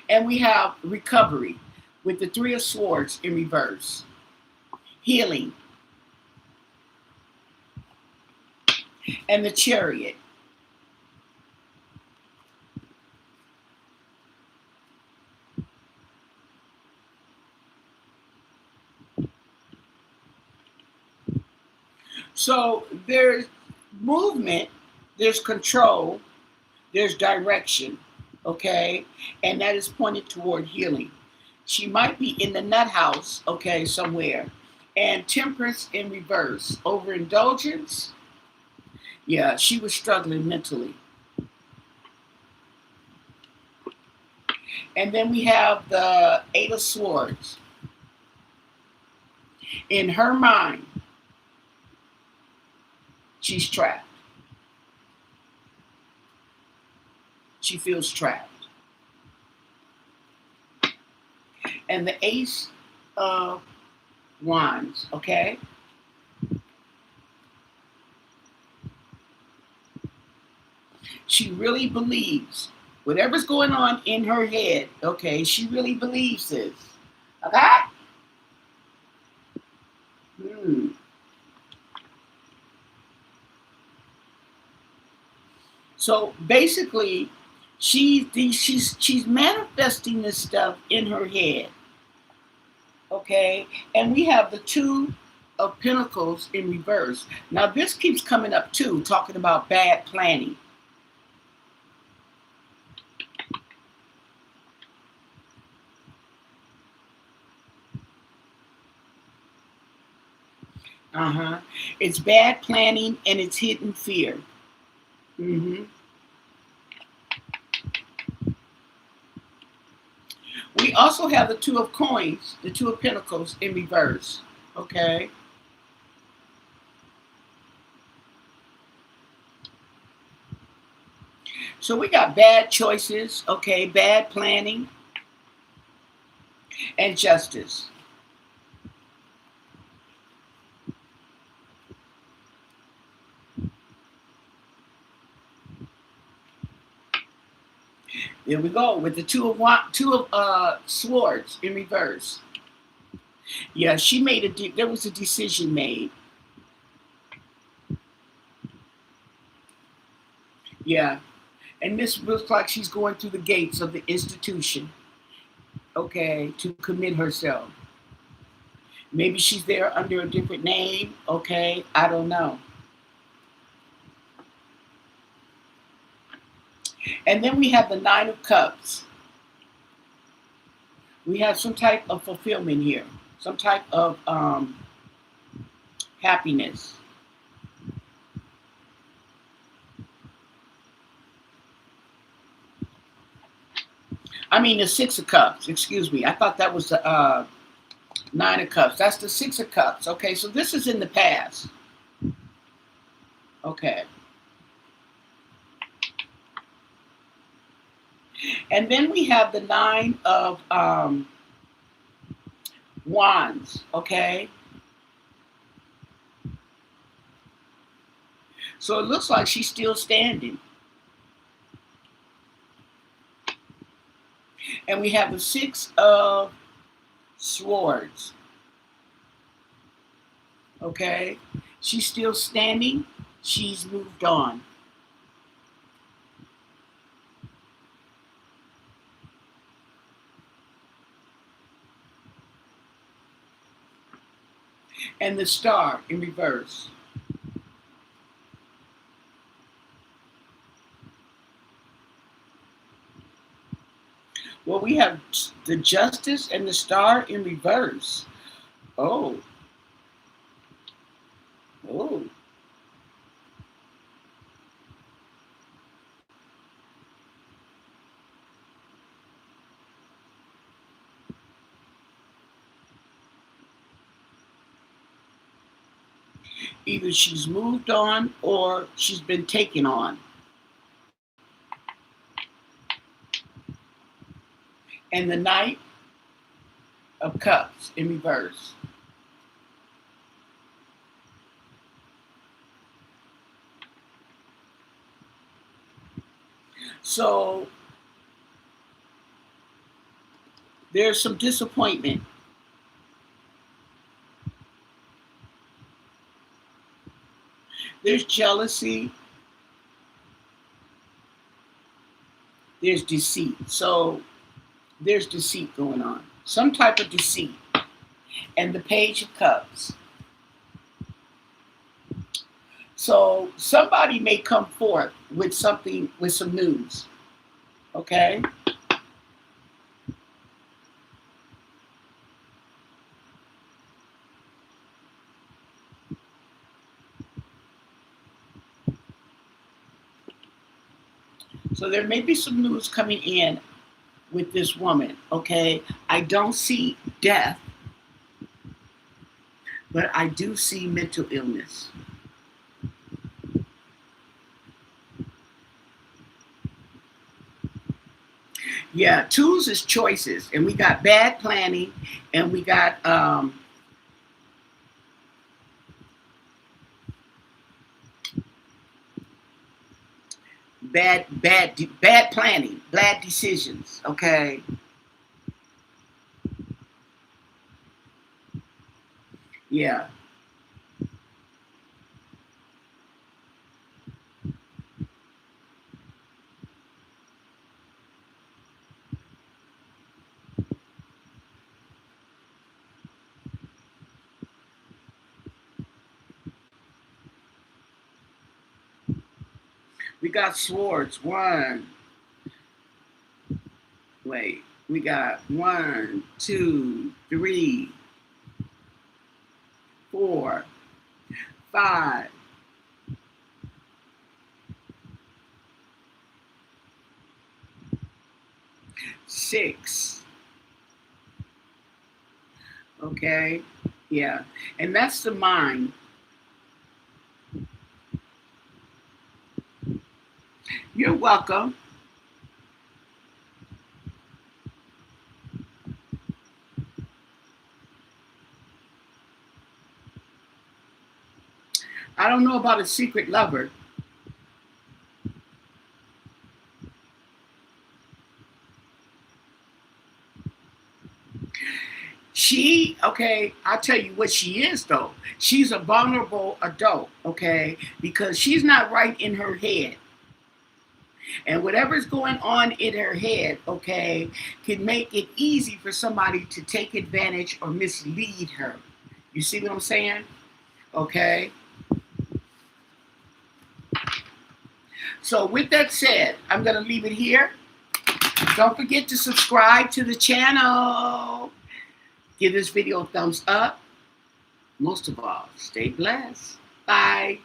And we have recovery with the 3 of Swords in reverse. Healing. And the Chariot. So there's movement, there's control, there's direction, okay? And that is pointed toward healing. She might be in the nut house, okay, somewhere. And Temperance in reverse. Overindulgence. Yeah, she was struggling mentally. And then we have the Eight of Swords. In her mind, she's trapped. She feels trapped. And the Ace of Wands, okay? She really believes whatever's going on in her head, okay? She really believes this. Okay? So basically, she's manifesting this stuff in her head. Okay? And we have the Two of Pentacles in reverse. Now this keeps coming up too, talking about bad planning. It's bad planning and it's hidden fear. We also have the Two of Coins, the Two of Pentacles in reverse. Okay. So we got bad choices, okay, bad planning, and justice. There we go with the Two of Swords in reverse. Yeah, she made there was a decision made. Yeah, and this looks like she's going through the gates of the institution. Okay, to commit herself. Maybe she's there under a different name. Okay, I don't know. And then we have the Nine of Cups. We have some type of fulfillment here, some type of happiness. I mean, the Six of Cups, excuse me. I thought that was the Nine of Cups. That's the Six of Cups. Okay, so this is in the past. Okay. And then we have the Nine of Wands, okay? So it looks like she's still standing. And we have the Six of Swords, okay? She's still standing. She's moved on. And the Star in reverse. Well, we have the Justice and the Star in reverse. Oh. Oh. Either she's moved on or she's been taken on. And the Knight of Cups in reverse. So there's some disappointment. There's jealousy. There's deceit. So there's deceit going on. Some type of deceit. And the Page of Cups. So somebody may come forth with something, with some news. Okay? So there may be some news coming in with this woman, okay? I don't see death, but I do see mental illness. Yeah, twos is choices, and we got bad planning, and we got bad planning, bad decisions. Okay, yeah. We got swords. One, wait, we got one, two, three, four, five, six. Okay, yeah, and that's the mind. You're welcome. I don't know about a secret lover. She, okay, I'll tell you what she is though. She's a vulnerable adult, okay, because she's not right in her head. And whatever's going on in her head, okay, can make it easy for somebody to take advantage or mislead her. You see what I'm saying? Okay. So with that said, I'm going to leave it here. Don't forget to subscribe to the channel. Give this video a thumbs up. Most of all, stay blessed. Bye.